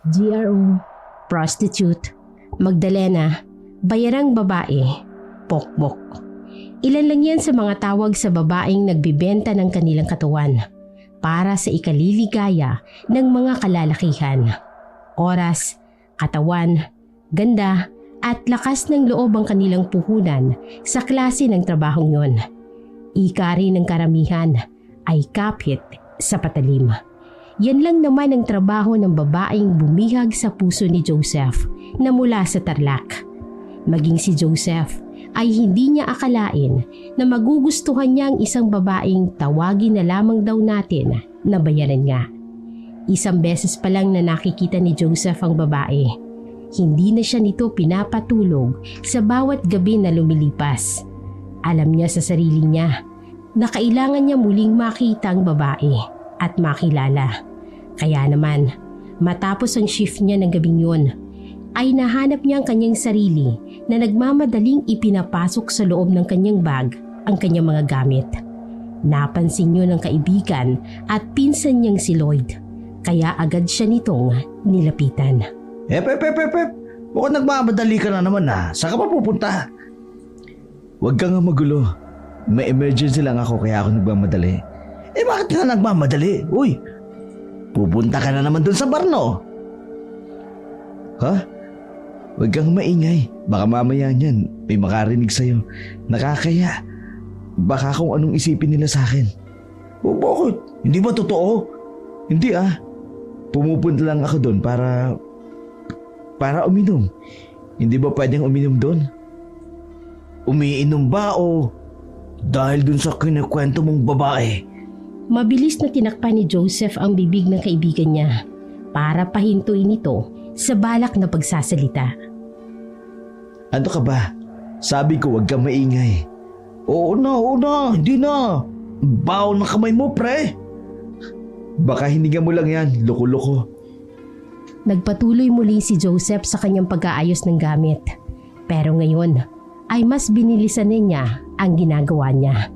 GRO, prostitute, Magdalena, bayarang babae, pokpok. Ilan lang yan sa mga tawag sa babaeng nagbibenta ng kanilang katawan para sa ikaliligaya ng mga kalalakihan. Oras, katawan, ganda at lakas ng loob ang kanilang puhunan sa klase ng trabahong yon. Ika rin ng karamihan ay kapit sa patalim. Yan lang naman ang trabaho ng babaeng bumihag sa puso ni Joseph na mula sa Tarlac. Maging si Joseph ay hindi niya akalain na magugustuhan niya ang isang babaeng tawagin na lamang daw natin na bayaran nga. Isang beses pa lang na nakikita ni Joseph ang babae. Hindi na siya nito pinapatulog sa bawat gabi na lumilipas. Alam niya sa sarili niya na kailangan niya muling makita ang babae at makilala. Kaya naman, matapos ang shift niya ng gabing yun, ay nahanap niya ang kanyang sarili na nagmamadaling ipinapasok sa loob ng kanyang bag ang kanyang mga gamit. Napansin yun ng kaibigan at pinsan niyang si Lloyd, kaya agad siya nitong nilapitan. Mukhang nagmamadali ka na naman ha. Saan ka pa pupunta? Huwag ka nga magulo. May emergency lang ako kaya ako nagmamadali. Bakit ka nagmamadali? Uy, pupunta ka na naman dun sa bar, no? Ha? Huwag kang maingay. Baka mamaya niyan may makarinig sa'yo. Nakakaya. Baka kung anong isipin nila sa akin. O bakit? Hindi ba totoo? Hindi ah. Pumupunta lang ako doon para uminom. Hindi ba pwedeng uminom doon? Umiinom ba o dahil dun sa kinikwento mong babae? Mabilis na tinakpan ni Joseph ang bibig ng kaibigan niya para pahintuin ito sa balak na pagsasalita. Ano ka ba? Sabi ko huwag kang maingay. Oo na, hindi na. Baon ng kamay mo, pre. Baka hininga mo lang yan, loko-loko. Nagpatuloy muli si Joseph sa kanyang pag-aayos ng gamit. Pero ngayon ay mas binilisan niya ang ginagawa niya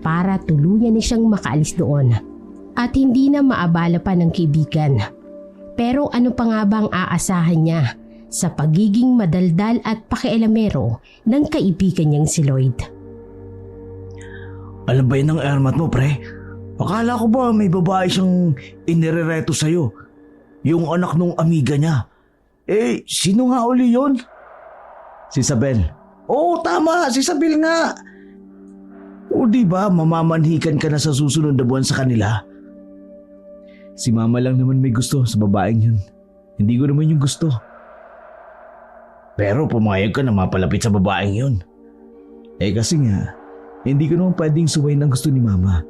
para tuluyan na siyang makaalis doon at hindi na maabala pa ng kaibigan. Pero ano pa nga bang aasahan niya sa pagiging madaldal at pakialamero ng kaibigan niyang si Lloyd? Alam ba yun ang airmat mo, pre? Akala ko ba may babae siyang inirereto sa'yo? Yung anak nung amiga niya. Sino nga uli yun? Si Isabel. Oo, tama. Si Isabel nga. O diba, mamamanhikan ka na sa susunod na buwan sa kanila? Si mama lang naman may gusto sa babaeng yun. Hindi ko naman yung gusto. Pero pumayag ka na mapalapit sa babaeng yun. Kasi nga, hindi ko naman pwedeng suwayin ang gusto ni mama.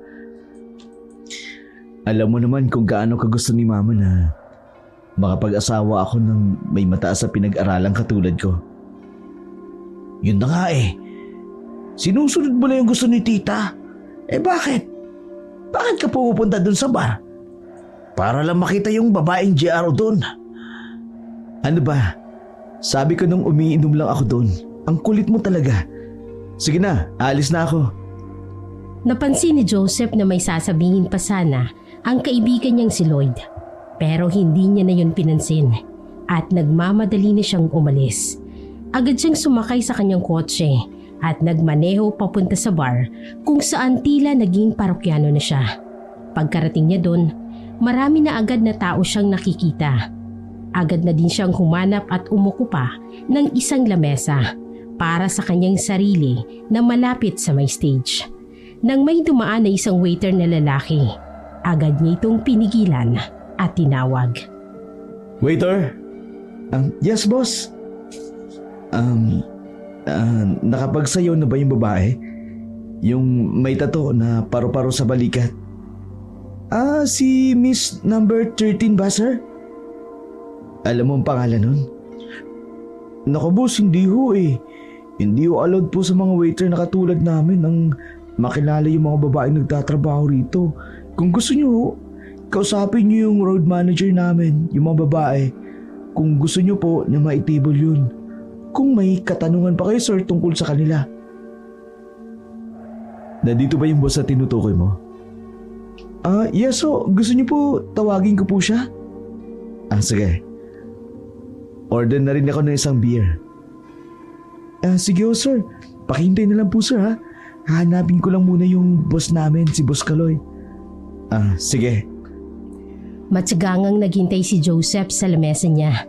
Alam mo naman kung gaano ka gusto ni mama na makapag-asawa ako ng may mataas sa pinag-aralang katulad ko. Yun na nga Sinusunod mo na yung gusto ni tita. Bakit? Bakit ka pupunta dun sa bar? Para lang makita yung babaeng GRO dun. Ano ba? Sabi ko nung umiinom lang ako dun. Ang kulit mo talaga. Sige na, aalis na ako. Napansin ni Joseph na may sasabihin pa sana ang kaibigan niyang si Lloyd. Pero hindi niya na yun pinansin at nagmamadali na siyang umalis. Agad siyang sumakay sa kanyang kotse at nagmaneho papunta sa bar kung saan tila naging parokyano na siya. Pagkarating niya doon, marami na agad na tao siyang nakikita. Agad na din siyang humanap at umuko pa ng isang lamesa para sa kanyang sarili na malapit sa may stage. Nang may dumaan na isang waiter na lalaki, agad niya itong pinigilan at tinawag. Waiter? Yes, boss. Nakapagsayaw na ba yung babae? Yung may tato na paro-paro sa balikat? Si Miss number 13 ba, sir? Alam mo ang pangalan nun? Naku, boss, hindi ho Hindi ho allowed po sa mga waiter na katulad namin ang makilala yung mga babaeng nagtatrabaho rito. Kung gusto nyo ho, kausapin nyo yung road manager namin, yung mga babae. Kung gusto nyo po na maitable yun. Kung may katanungan pa kayo, sir, tungkol sa kanila. Nandito ba yung boss na tinutukoy mo? Yes, so gusto nyo po tawagin ko po siya? Sige. Order na rin ako ng isang beer. Sige ho, sir. Pakihintay na lang po, sir, ha? Hahanapin ko lang muna yung boss namin, si Boss Kaloy. Sige. Matsagangang naghintay si Joseph sa lamesa niya.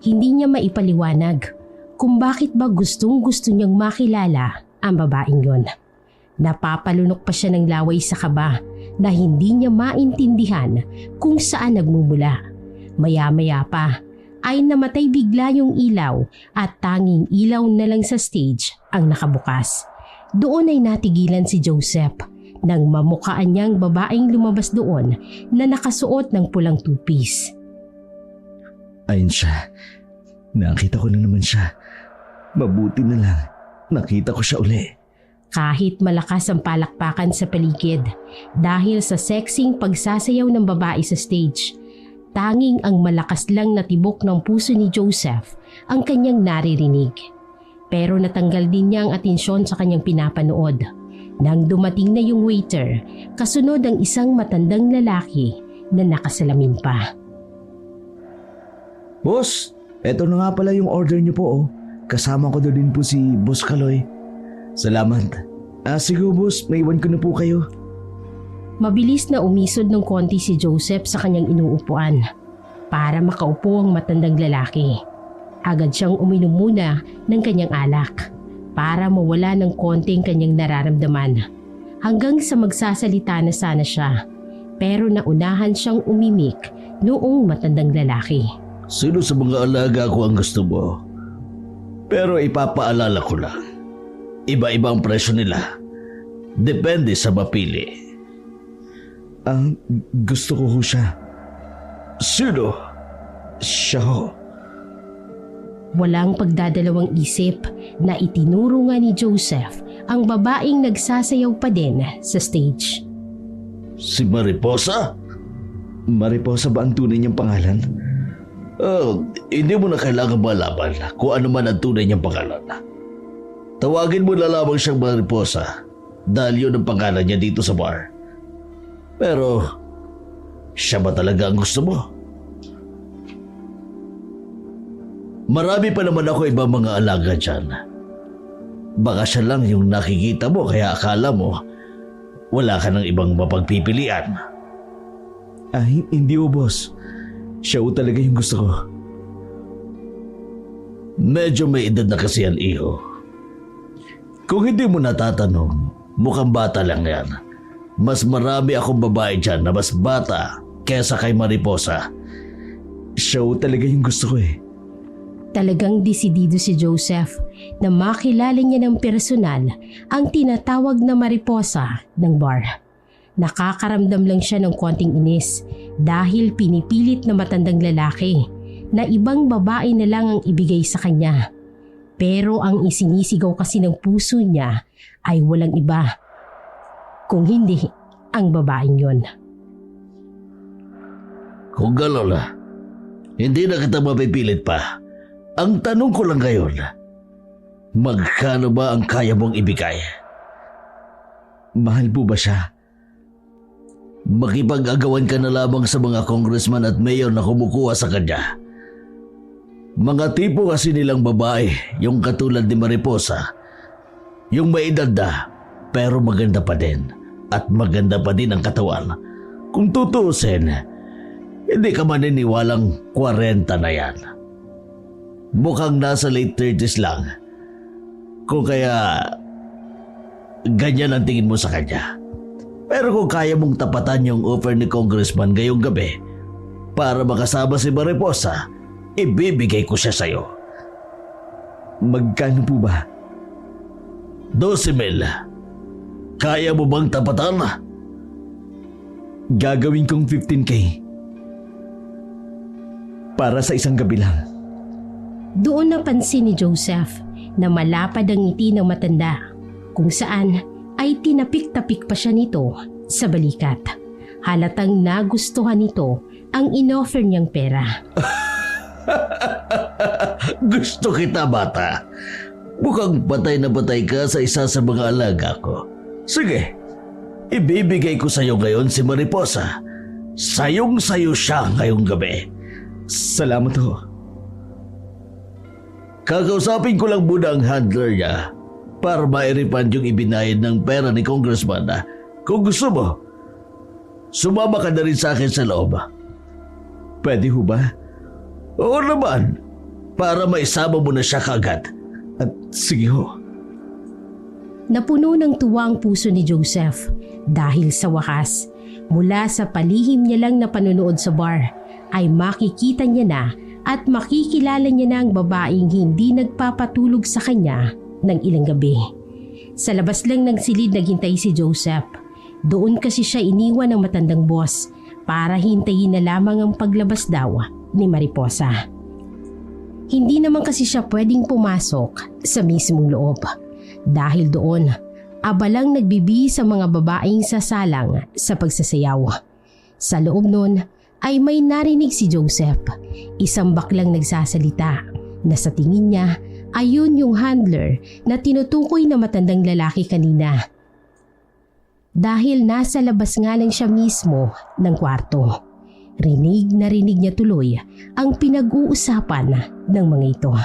Hindi niya maipaliwanag kung bakit ba gustong-gusto niyang makilala ang babaeng yon. Napapalunok pa siya ng laway sa kaba na hindi niya maintindihan kung saan nagmumula. Maya-maya pa ay namatay bigla yung ilaw at tanging ilaw na lang sa stage ang nakabukas. Doon ay natigilan si Joseph nang mamukhaan niyang babaeng lumabas doon na nakasuot ng pulang two-piece. Ayun siya. Nakita ko na naman siya. Mabuti na lang. Nakita ko siya uli. Kahit malakas ang palakpakan sa paligid dahil sa sexing pagsasayaw ng babae sa stage, tanging ang malakas lang na tibok ng puso ni Joseph ang kanyang naririnig. Pero natanggal din niya ang atensyon sa kanyang pinapanood. Nang dumating na yung waiter, kasunod ang isang matandang lalaki na nakasalamin pa. Boss, eto na nga pala yung order niyo po, oh. Kasama ko din po si Boss Kaloy. Salamat. Sige boss, may iwan ko na po kayo. Mabilis na umisod ng konti si Joseph sa kanyang inuupuan para makaupo ang matandang lalaki. Agad siyang uminom muna ng kanyang alak para mawala ng konting kanyang nararamdaman. Hanggang sa magsasalita na sana siya, pero naunahan siyang umimik noong matandang lalaki. Sino sa mga alaga ko ang gusto mo? Pero ipapaalala ko lang, iba-iba ang presyo nila. Depende sa mapili. Gusto ko ho siya. Sino? Siya ho. Walang pagdadalawang isip na itinuro nga ni Joseph ang babaeng nagsasayaw pa din sa stage. Si Mariposa? Mariposa ba ang tunay niyang pangalan? Hindi mo na kailangan malaman kung ano man ang tunay niyang pangalan. Tawagin mo na lamang siyang Mariposa dahil yun ang pangalan niya dito sa bar. Pero, siya ba talaga ang gusto mo? Marami pa naman ako ibang mga alaga dyan. Baka siya lang yung nakikita mo kaya akala mo wala ka ng ibang mapagpipilian. Hindi ho, boss. Siya ho talaga yung gusto ko. Medyo may edad na kasi yan, iho. Kung hindi mo natatanong, mukhang bata lang yan. Mas marami akong babae dyan na mas bata kesa kay Mariposa. Siya ho talaga yung gusto ko eh. Talagang desidido si Joseph na makilala niya ng personal ang tinatawag na Mariposa ng bar. Nakakaramdam lang siya ng konting inis dahil pinipilit na matandang lalaki na ibang babae na lang ang ibigay sa kanya. Pero ang isinisigaw kasi ng puso niya ay walang iba, kung hindi ang babaeng yon. Kung gano'n hindi na kita mapipilit pa. Ang tanong ko lang ngayon, magkano ba ang kaya mong ibigay? Mahal po ba siya? Makipag-agawan ka na lamang sa mga congressman at mayor na kumukuha sa kanya. Mga tipo kasi nilang babae, yung katulad ni Mariposa. Yung may edad na, pero maganda pa din. At maganda pa din ang katawan. Kung tutuusin, hindi ka maniniwalang 40 na yan. Mukhang nasa late 30s lang. Kung kaya, ganyan ang tingin mo sa kanya. Pero kung kaya mong tapatan yung offer ni Congressman ngayong gabi para makasama si Mariposa, ibibigay ko siya sa'yo. Magkano po ba? 12,000. Kaya mo bang tapatan? Gagawin kong 15K. Para sa isang gabi lang. Doon napansin ni Joseph na malapad ang ngiti ng matanda kung saan ay tinapik-tapik pa siya nito sa balikat. Halatang nagustuhan nito ang inoffer niyang pera. Gusto kita, bata. Mukhang patay na patay ka sa isa sa mga alaga ko. Sige, ibibigay ko sa'yo ngayon si Mariposa. Sayong-sayo siya ngayong gabi. Salamat ho. Kakausapin ko lang muna ang handler niya para ma-refund yung ibinayad ng pera ni Congressman. Kung gusto mo, sumama ka na rin sa akin sa loob. Pwede ho ba? Oo naman, para maisama mo na siya kagad. At sige ho. Napuno ng tuwa ang puso ni Joseph dahil sa wakas, mula sa palihim niya lang na panonood sa bar, ay makikita niya na at makikilala niya na ang babaeng hindi nagpapatulog sa kanya ng ilang gabi. Sa labas lang ng silid naghintay si Joseph. Doon kasi siya iniwan ng matandang boss para hintayin na lamang ang paglabas daw ni Mariposa. Hindi naman kasi siya pwedeng pumasok sa mismong loob dahil doon abalang nagbibihis sa mga babaeng sasalang sa pagsasayaw. Sa loob nun ay may narinig si Joseph, isang baklang nagsasalita na sa tingin niya ayun yung handler na tinutukoy na matandang lalaki kanina. Dahil nasa labas nga lang siya mismo ng kwarto, rinig na rinig niya tuloy ang pinag-uusapan ng mga ito.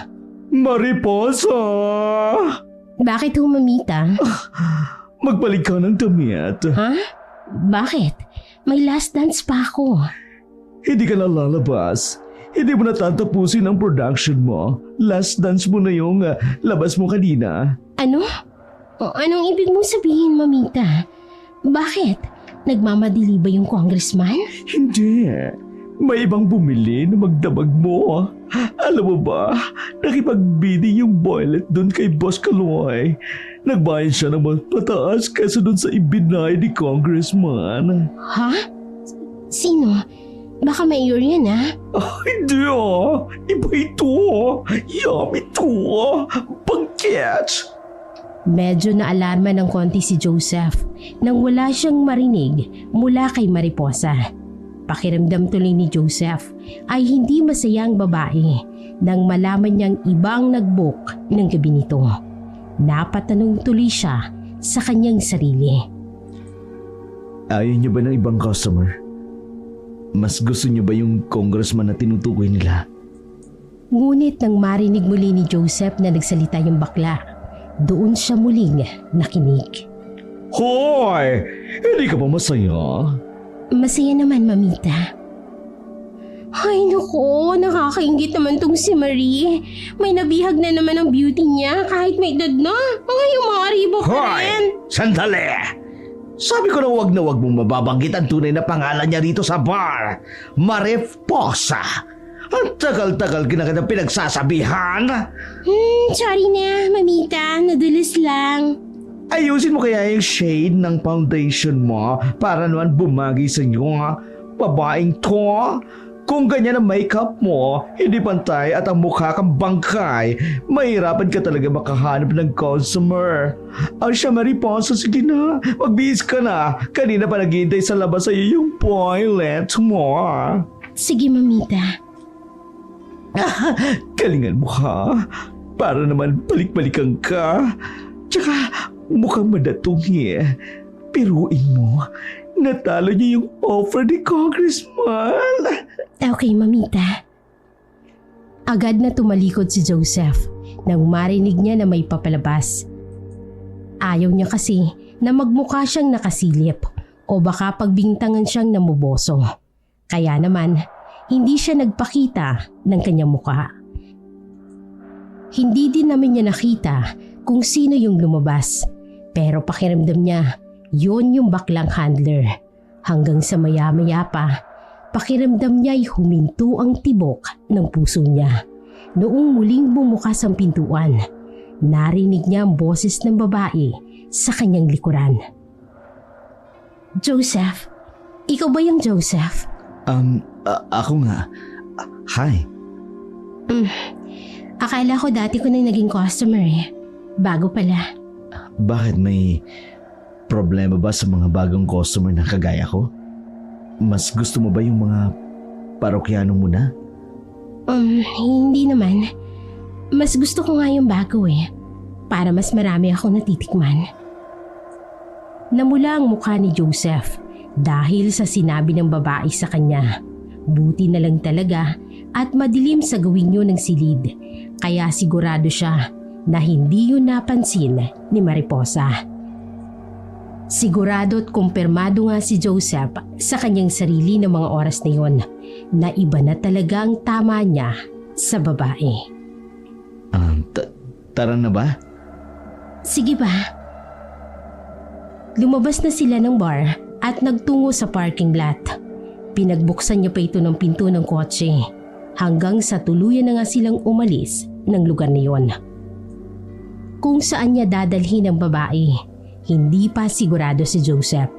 Mariposa! Bakit ho, mamita? Magbalik ka ng damit. Ha? Bakit? May last dance pa ako. Hindi ka na lalabas. Hindi mo natatapusin ang production mo. Last dance mo na yung labas mo kanina. Ano? Anong ibig mong sabihin, mamita? Bakit? Nagmamadili ba yung congressman? Hindi. May ibang bumili na magdamag mo. Alam mo ba, nakipag-bidding yung boylet doon kay Boss Kaloy. Nagbayad siya ng mas pataas kaysa doon sa ibinay ni congressman. Ha? Sino? Baka mayor yan, ha? Hindi Iba ito. Yummy ito. Pangkets. Medyo naalarma ng konti si Joseph nang wala siyang marinig mula kay Mariposa. Pakiramdam tuloy ni Joseph ay hindi masayang babae nang malaman niyang ibang nag-book ng gabi nito. Napatanong tuloy siya sa kanyang sarili. Ayaw niyo ba ng ibang customer? Mas gusto niyo ba yung congressman na tinutukoy nila? Ngunit nang marinig muli ni Joseph na nagsalita yung bakla, doon siya muling nakinig. Hoy! Hindi ka ba masaya? Masaya naman, mamita. Ay naku, nakakaingit naman tong si Marie. May nabihag na naman ang beauty niya kahit may edad na. Ngayon maaribo ka rin. Sandali! Sabi ko na wag mong mababanggit ang tunay na pangalan niya rito sa bar. Mariposa. Ang tagal-tagal kita pinagsasabihan. Sorry na, mamita. Nadulas lang. Ayusin mo kaya yung shade ng foundation mo para naman bumagi sa inyo, babaeng to. Kung ganyan ang makeup mo, hindi pantay at ang mukha kang bangkay, mahirapan ka talaga makahanap ng customer. Siya Mariposa, sige na, magbihis ka na. Kanina pa naghihintay sa labas sa iyo yung boylet mo. Sige, mamita. Galingan mo ha, para naman balik-balikan ka. Tsaka mukhang madatungi. Piruin mo, natalo niya yung offer ni Congressman. Okay, mamita. Agad na tumalikod si Joseph nang marinig niya na may papalabas. Ayaw niya kasi na magmukha siyang nakasilip o baka pagbintangan siyang namuboso. Kaya naman, hindi siya nagpakita ng kanyang mukha. Hindi din namin niya nakita kung sino yung lumabas, pero pakiramdam niya yun yung baklang handler. Hanggang sa maya-maya pa, pakiramdam niya ay huminto ang tibok ng puso niya. Noong muling bumukas ang pintuan, narinig niya ang boses ng babae sa kanyang likuran. Joseph? Ikaw ba yung Joseph? Ako nga. Hi. Akala ko dati ko nang naging customer eh. Bago pala. Bakit may problema ba sa mga bagong customer na kagaya ko? Mas gusto mo ba yung mga parokyano mo na? Hindi naman. Mas gusto ko nga yung bago eh. Para mas marami akong natitikman. Namula ang mukha ni Joseph dahil sa sinabi ng babae sa kanya. Buti na lang talaga at madilim sa gawin niyo ng silid Kaya sigurado siya na hindi yun napansin ni Mariposa. Sigurado at kumpirmado nga si Joseph sa kanyang sarili ng mga oras na yun na iba na talaga ang tama niya sa babae. Tara na ba? Sige ba? Lumabas na sila ng bar at nagtungo sa parking lot. Pinagbuksan niya pa ito ng pinto ng kotse hanggang sa tuluyan na nga silang umalis ng lugar na yun. Kung saan niya dadalhin ang babae, hindi pa sigurado si Joseph.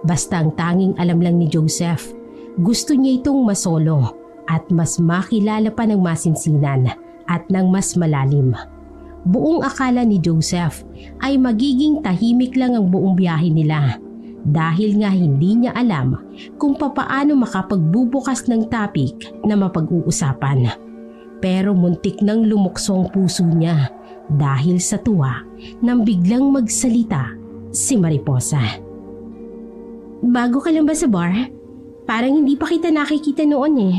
Basta ang tanging alam lang ni Joseph, gusto niya itong masolo at mas makilala pa ng masinsinan at ng mas malalim. Buong akala ni Joseph ay magiging tahimik lang ang buong biyahe nila dahil nga hindi niya alam kung papaano makapagbubukas ng topic na mapag-uusapan. Pero muntik nang lumukso ang puso niya dahil sa tuwa nang biglang magsalita si Mariposa. Bago ka lang ba sa bar? Parang hindi pa kita nakikita noon eh.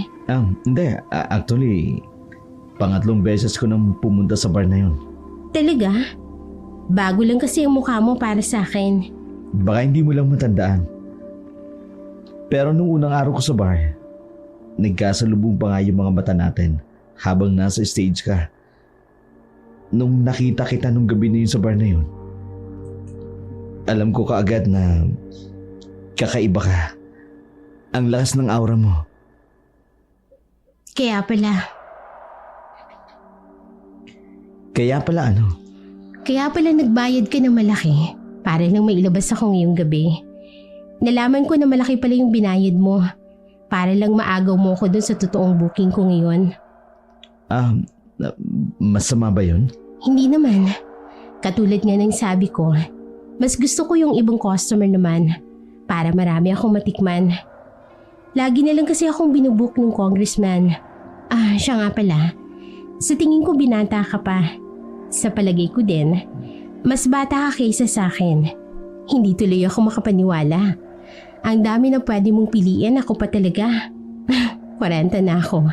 Hindi. Actually, pangatlong beses ko nang pumunta sa bar na yun. Talaga? Bago lang kasi ang mukha mo para sa akin. Baka hindi mo lang matandaan. Pero nung unang araw ko sa bar, nagkasalubong pa nga yung mga mata natin habang nasa stage ka. Nung nakita kita nung gabi na yun sa bar na yun, alam ko kaagad na kakaiba ka. Ang lakas ng aura mo. Kaya pala ano? Kaya pala nagbayad ka ng malaki para lang mailabas ako ngayong gabi. Nalaman ko na malaki pala yung binayad mo para lang maagaw mo ko dun sa totoong booking ko ngayon. Masama ba yun? Hindi naman. Katulad nga ng sabi ko, mas gusto ko yung ibang customer naman para marami akong matikman. Lagi na lang kasi akong binubook ng congressman. Siya nga pala. Sa tingin ko binata ka pa. Sa palagay ko din, mas bata ka kaysa sa akin. Hindi tuloy ako makapaniwala. Ang dami na pwede mong piliin, ako pa talaga. 40 na ako.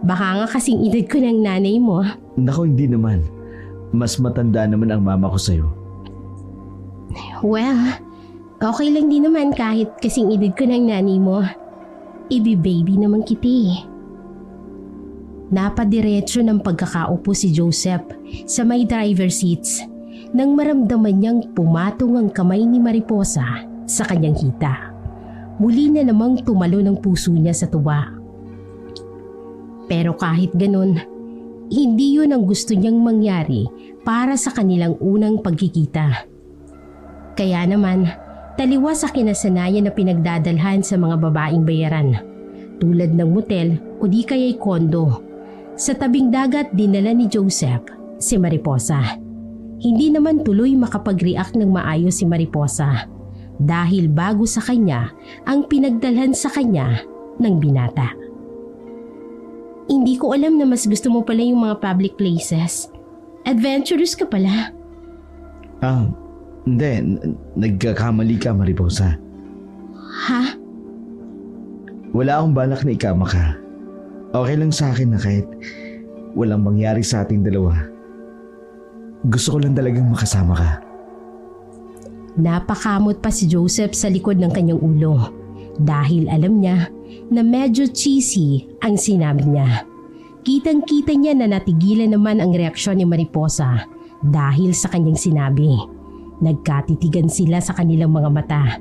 Baka nga kasing edad ko ng nanay mo. Naku, hindi naman. Mas matanda naman ang mama ko sa'yo. Well, okay lang din naman kahit kasing edad ko ng nanay mo. Ibi-baby naman kita. Napadiretso ng pagkakaupo si Joseph sa may driver seats nang maramdaman niyang pumatong ang kamay ni Mariposa sa kanyang hita. Muli na namang tumalo ng puso niya sa tuwa. Pero kahit ganun, hindi yun ang gusto niyang mangyari para sa kanilang unang pagkikita. Kaya naman, taliwas sa kinasanayan na pinagdadalhan sa mga babaeng bayaran, tulad ng motel o di kaya'y kondo. Sa tabing dagat dinala ni Joseph si Mariposa. Hindi naman tuloy makapag-react ng maayos si Mariposa dahil bago sa kanya ang pinagdalhan sa kanya ng binata. Hindi ko alam na mas gusto mo pala yung mga public places. Adventurous ka pala. Hindi. Nagkakamali ka, Mariposa. Ha? Wala akong balak na ikama ka. Okay lang sa akin na kahit walang mangyari sa ating dalawa. Gusto ko lang talagang makasama ka. Napakamot pa si Joseph sa likod ng kanyang ulo dahil alam niya na medyo cheesy ang sinabi niya. Kitang-kita niya na natigilan naman ang reaksyon ni Mariposa dahil sa kanyang sinabi. Nagkatitigan sila sa kanilang mga mata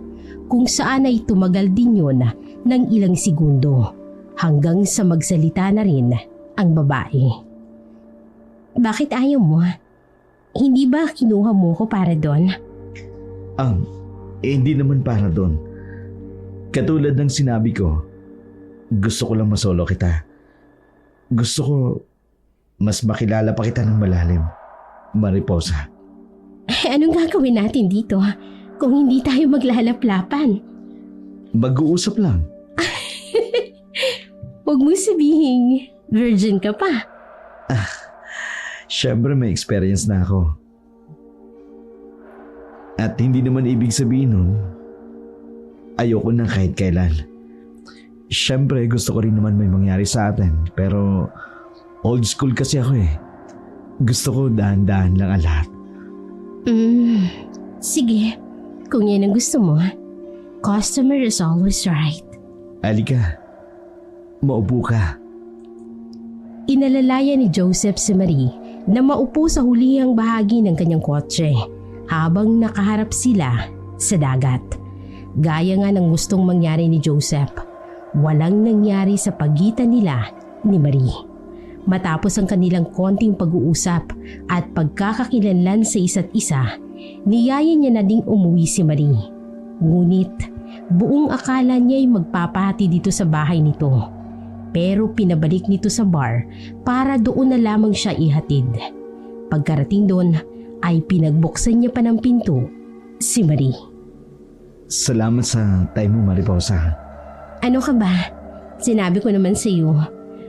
kung saan ay tumagal din yun ng ilang segundo. Hanggang sa magsalita na rin ang babae. Bakit ayaw mo? Hindi ba kinuha mo ko para doon? Hindi naman para doon. Katulad ng sinabi ko, gusto ko lang masolo kita. Gusto ko mas makilala pa kita ng malalim, Mariposa. Anong gagawin natin dito kung hindi tayo maglalaplapan? Mag-uusap lang. Huwag mo sabihin, virgin ka pa. Syempre may experience na ako. At hindi naman ibig sabihin nun, ayoko na kahit kailan. Syempre gusto ko rin naman may mangyari sa atin, pero old school kasi ako eh. Gusto ko dahan-dahan lang ang lahat. Sige, kung yan ang gusto mo. Customer is always right. Halika, maupo ka. Inalalaya ni Joseph si Marie na maupo sa hulihang bahagi ng kanyang kotse habang nakaharap sila sa dagat. Gaya nga ng gustong mangyari ni Joseph, walang nangyari sa pagitan nila ni Marie. Matapos ang kanilang konting pag-uusap at pagkakakilanlan sa isa't isa, niyaya niya na ding umuwi si Marie. Ngunit buong akala niya ay magpapahati dito sa bahay nito. Pero pinabalik nito sa bar para doon na lamang siya ihatid. Pagkarating doon ay pinagbuksan niya pa ng pinto si Marie. Salamat sa time mo, Mariposa. Ano ka ba? Sinabi ko naman sa iyo.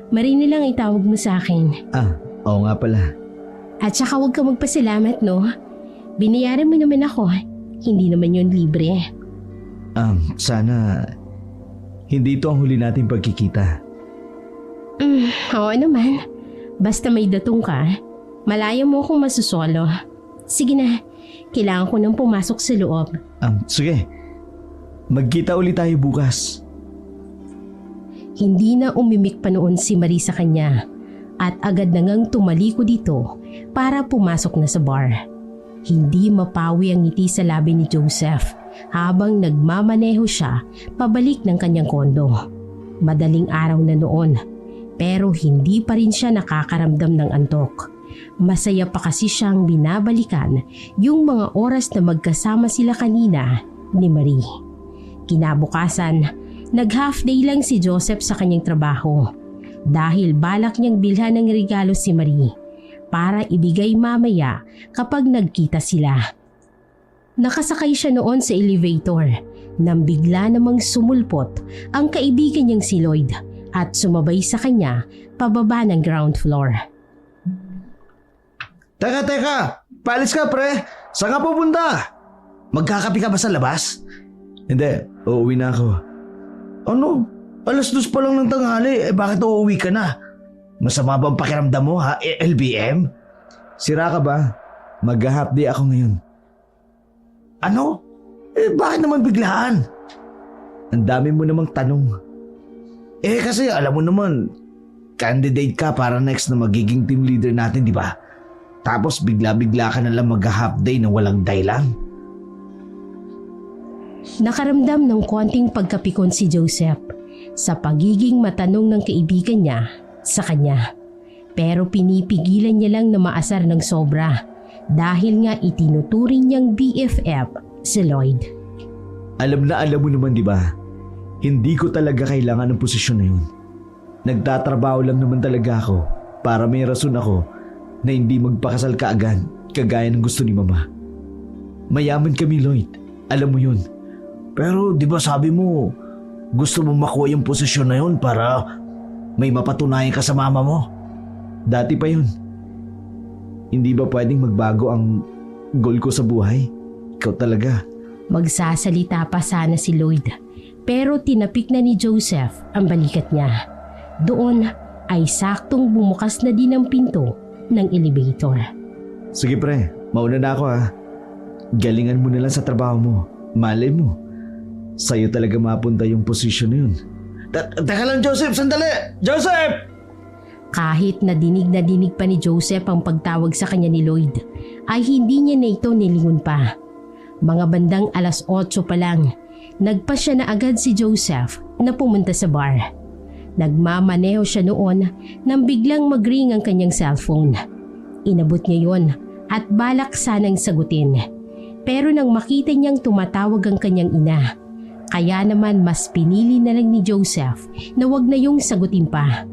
Marie na lang itawag mo sa akin. Oo nga pala. At saka huwag ka magpasalamat, no? Binayaran mo naman ako. Hindi naman yun libre. Sana hindi ito ang huli nating pagkikita. Oo naman. Basta may datong ka, malaya mo akong masusolo. Sige na, kailangan ko nang pumasok sa loob. Sige. Magkita ulit tayo bukas. Hindi na umimik pa noon si Marie sa kanya at agad na ngang tumaliko dito para pumasok na sa bar. Hindi mapawi ang ngiti sa labi ni Joseph habang nagmamaneho siya pabalik ng kanyang kondo. Madaling araw na noon pero hindi pa rin siya nakakaramdam ng antok. Masaya pa kasi siyang binabalikan yung mga oras na magkasama sila kanina ni Marie. Kinabukasan, nag-half day lang si Joseph sa kanyang trabaho dahil balak niyang bilhan ng regalo si Marie para ibigay mamaya kapag nagkita sila. Nakasakay siya noon sa elevator nang bigla namang sumulpot ang kaibigan niyang si Lloyd at sumabay sa kanya pababa ng ground floor. Teka! Paalis ka, pre! Saan ka pupunta? Magkakapi ka ba sa labas? Hindi, uuwi na ako. Ano? 2:00 pa lang ng tanghali, bakit uuwi ka na? Masama ba ang pakiramdam mo, ha? LBM? Sira ka ba? Mag-half day ako ngayon. Ano? Bakit naman biglaan? Ang dami mo namang tanong. Kasi alam mo naman, candidate ka para next na magiging team leader natin, di ba? Tapos bigla-bigla ka na lang mag-half day na walang dahilan. Nakaramdam ng konting pagkapikon si Joseph sa pagiging matanong ng kaibigan niya sa kanya. Pero pinipigilan niya lang na maasar ng sobra dahil nga itinuturing niyang BFF si Lloyd. Alam mo naman, di ba? Hindi ko talaga kailangan ng posisyon na yun. Nagtatrabaho lang naman talaga ako para may rason ako na hindi magpakasal kaagad kagaya ng gusto ni Mama. Mayaman kami, Lloyd. Alam mo yun. Pero di ba sabi mo, gusto mo makuha yung posisyon na yun para may mapatunayan ka sa mama mo? Dati pa yun. Hindi ba pwedeng magbago ang goal ko sa buhay? Ikaw talaga. Magsasalita pa sana si Lloyd pero tinapik na ni Joseph ang balikat niya. Doon ay saktong bumukas na din ang pinto ng elevator. Sige pre, mauna na ako ha. Galingan mo na lang sa trabaho mo. Malay mo, sa'yo talaga mapunta yung posisyon na yun. Teka lang Joseph, sandali! Joseph! Kahit na dinig pa ni Joseph ang pagtawag sa kanya ni Lloyd, ay hindi niya na ito nilingon pa. Mga bandang 8:00 pa lang, nagpasya na agad si Joseph na pumunta sa bar. Nagmamaneho siya noon nang biglang mag-ring ang kanyang cellphone. Inabot niya yon at balak sanang sagutin. Pero nang makita niyang tumatawag ang kanyang ina, kaya naman mas pinili na lang ni Joseph na wag na yung sagutin pa.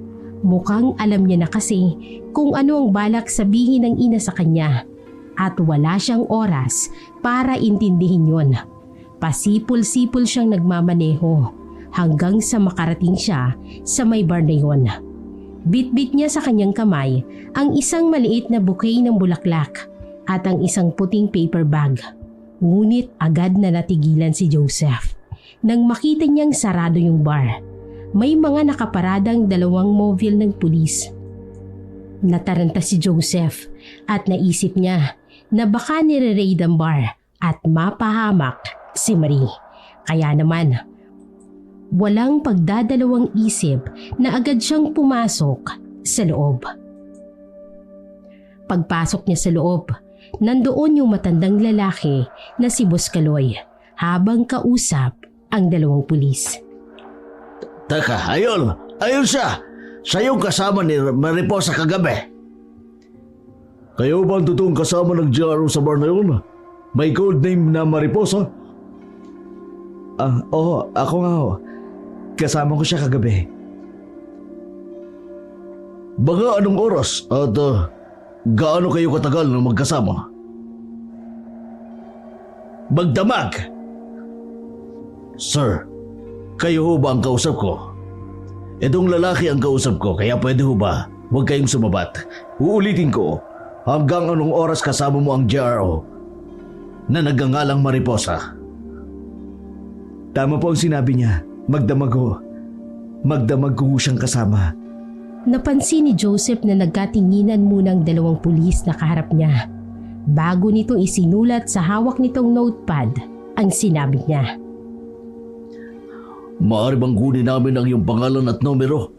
Mukhang alam niya na kasi kung ano ang balak sabihin ng ina sa kanya at wala siyang oras para intindihin yon. Pasipol-sipol siyang nagmamaneho hanggang sa makarating siya sa may bar na yon. Bit-bit niya sa kanyang kamay ang isang maliit na bouquet ng bulaklak at ang isang puting paper bag. Ngunit agad na natigilan si Joseph nang makita niyang sarado yung bar. May mga nakaparadang 2 mobile ng pulis. Nataranta si Joseph at naisip niya na baka nire-raid ang bar at mapahamak si Marie. Kaya naman, walang pagdadalawang isip na agad siyang pumasok sa loob. Pagpasok niya sa loob, nandoon yung matandang lalaki na si Buscaloy habang kausap ang dalawang pulis. Teka, ayun siya! Siya yung kasama ni Mariposa kagabi. Kayo ba ang totoong kasama ng GRO sa bar na yun? May code name na Mariposa? Oo, ako nga ho. Kasama ko siya kagabi. Baka anong oras at gaano kayo katagal na magkasama? Magdamag! Sir, kayo ho ba ang kausap ko? Itong lalaki ang kausap ko, kaya pwede ho ba huwag kayong sumabat? Uulitin ko, hanggang anong oras kasama mo ang GRO na nagngangalang Mariposa? Tama po ang sinabi niya, magdamag ho. Magdamag ko ho siyang kasama. Napansin ni Joseph na nagkatinginan muna ang dalawang pulis na kaharap niya. Bago nito isinulat sa hawak nitong notepad ang sinabi niya. Maaari bang kunin namin ang iyong pangalan at numero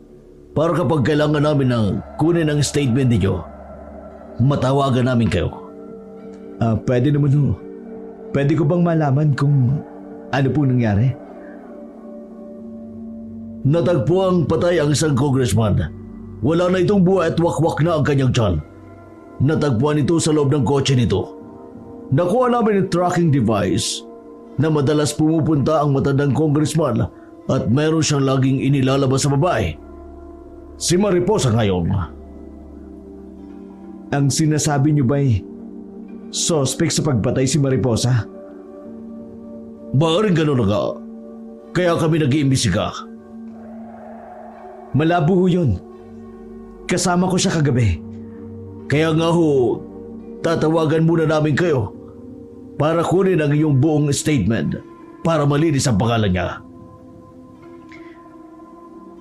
para kapag kailangan namin ng kunin ang statement ninyo, matawagan namin kayo? Pwede naman ho. Pwede ko bang malaman kung ano po nangyari? Natagpuang patay ang isang congressman. Wala na itong buhay at wakwak na ang kanyang tiyan. Natagpuan ito sa loob ng kotse nito. Nakuha namin yung tracking device na madalas pumupunta ang matandang congressman at meron siyang laging inilalabas sa babae. Si Mariposa ngayon. Ang sinasabi niyo ba'y suspect sa pagpatay si Mariposa? Maaaring gano'n na nga. Kaya kami nag-iimbisiga. Malabo ho yun. Kasama ko siya kagabi. Kaya nga ho, tatawagan muna namin kayo para kunin ang iyong buong statement para malinis ang pangalan niya.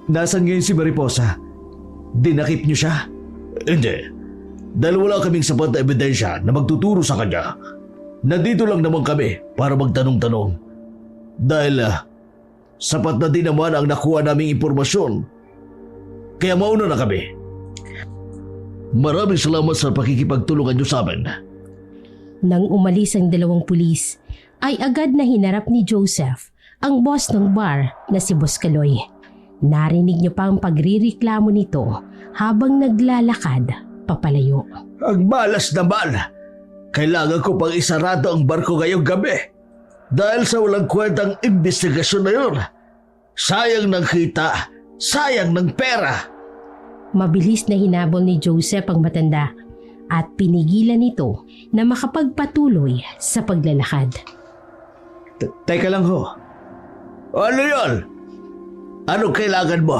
Nasaan ngayon si Mariposa? Dinakip niyo siya? Hindi. Dahil wala kaming sapat na ebidensya na magtuturo sa kanya. Nandito lang naman kami para magtanong-tanong. Dahil sapat na din naman ang nakuha naming impormasyon. Kaya mauna na kami. Maraming salamat sa pakikipagtulungan niyo sa amin. Nang umalis ang dalawang pulis, ay agad na hinarap ni Joseph ang boss ng bar na si Buscaloy. Narinig niyo pa ang pagrireklamo nito habang naglalakad papalayo. Ang malas naman! Kailangan ko pang isarado ang barko ngayong gabi dahil sa walang kwentang investigasyon na yun. Sayang ng kita, sayang ng pera. Mabilis na hinabol ni Joseph ang matanda at pinigilan nito na makapagpatuloy sa paglalakad. Teka lang ho. Ano yun? Anong kailangan mo?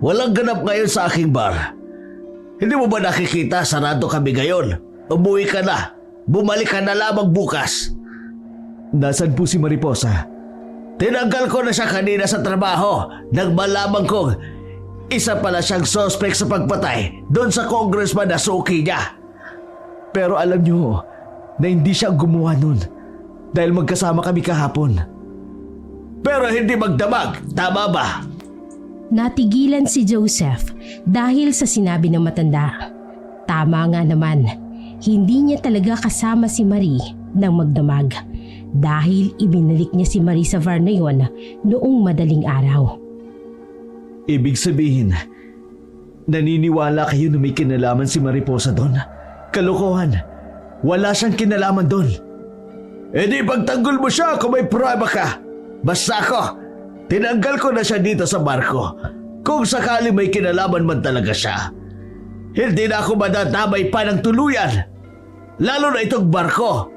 Walang ganap ngayon sa aking bar. Hindi mo ba nakikita sarado kami ngayon? Umuwi ka na. Bumalik ka na lamang bukas. Nasaan po si Mariposa? Tinanggal ko na siya kanina sa trabaho nang malaman kong isa pala siyang suspect sa pagpatay doon sa congressman na suki niya. Pero alam niyo na hindi siya gumawa nun dahil magkasama kami kahapon. Pero hindi magdamag, tama ba? Natigilan si Joseph dahil sa sinabi ng matanda. Tama nga naman, hindi niya talaga kasama si Marie nang magdamag dahil ibinalik niya si Marie sa bar na yon noong madaling araw. Ibig sabihin, naniniwala kayo na may kinalaman si Mariposa doon? Kalokohan, wala siyang kinalaman doon. E di pagtanggol mo siya kung may prueba ka. Basta ako, tinanggal ko na siya dito sa barko. Kung sakali may kinalaman man talaga siya, hindi na ako madadamay pa ng tuluyan. Lalo na itong barko.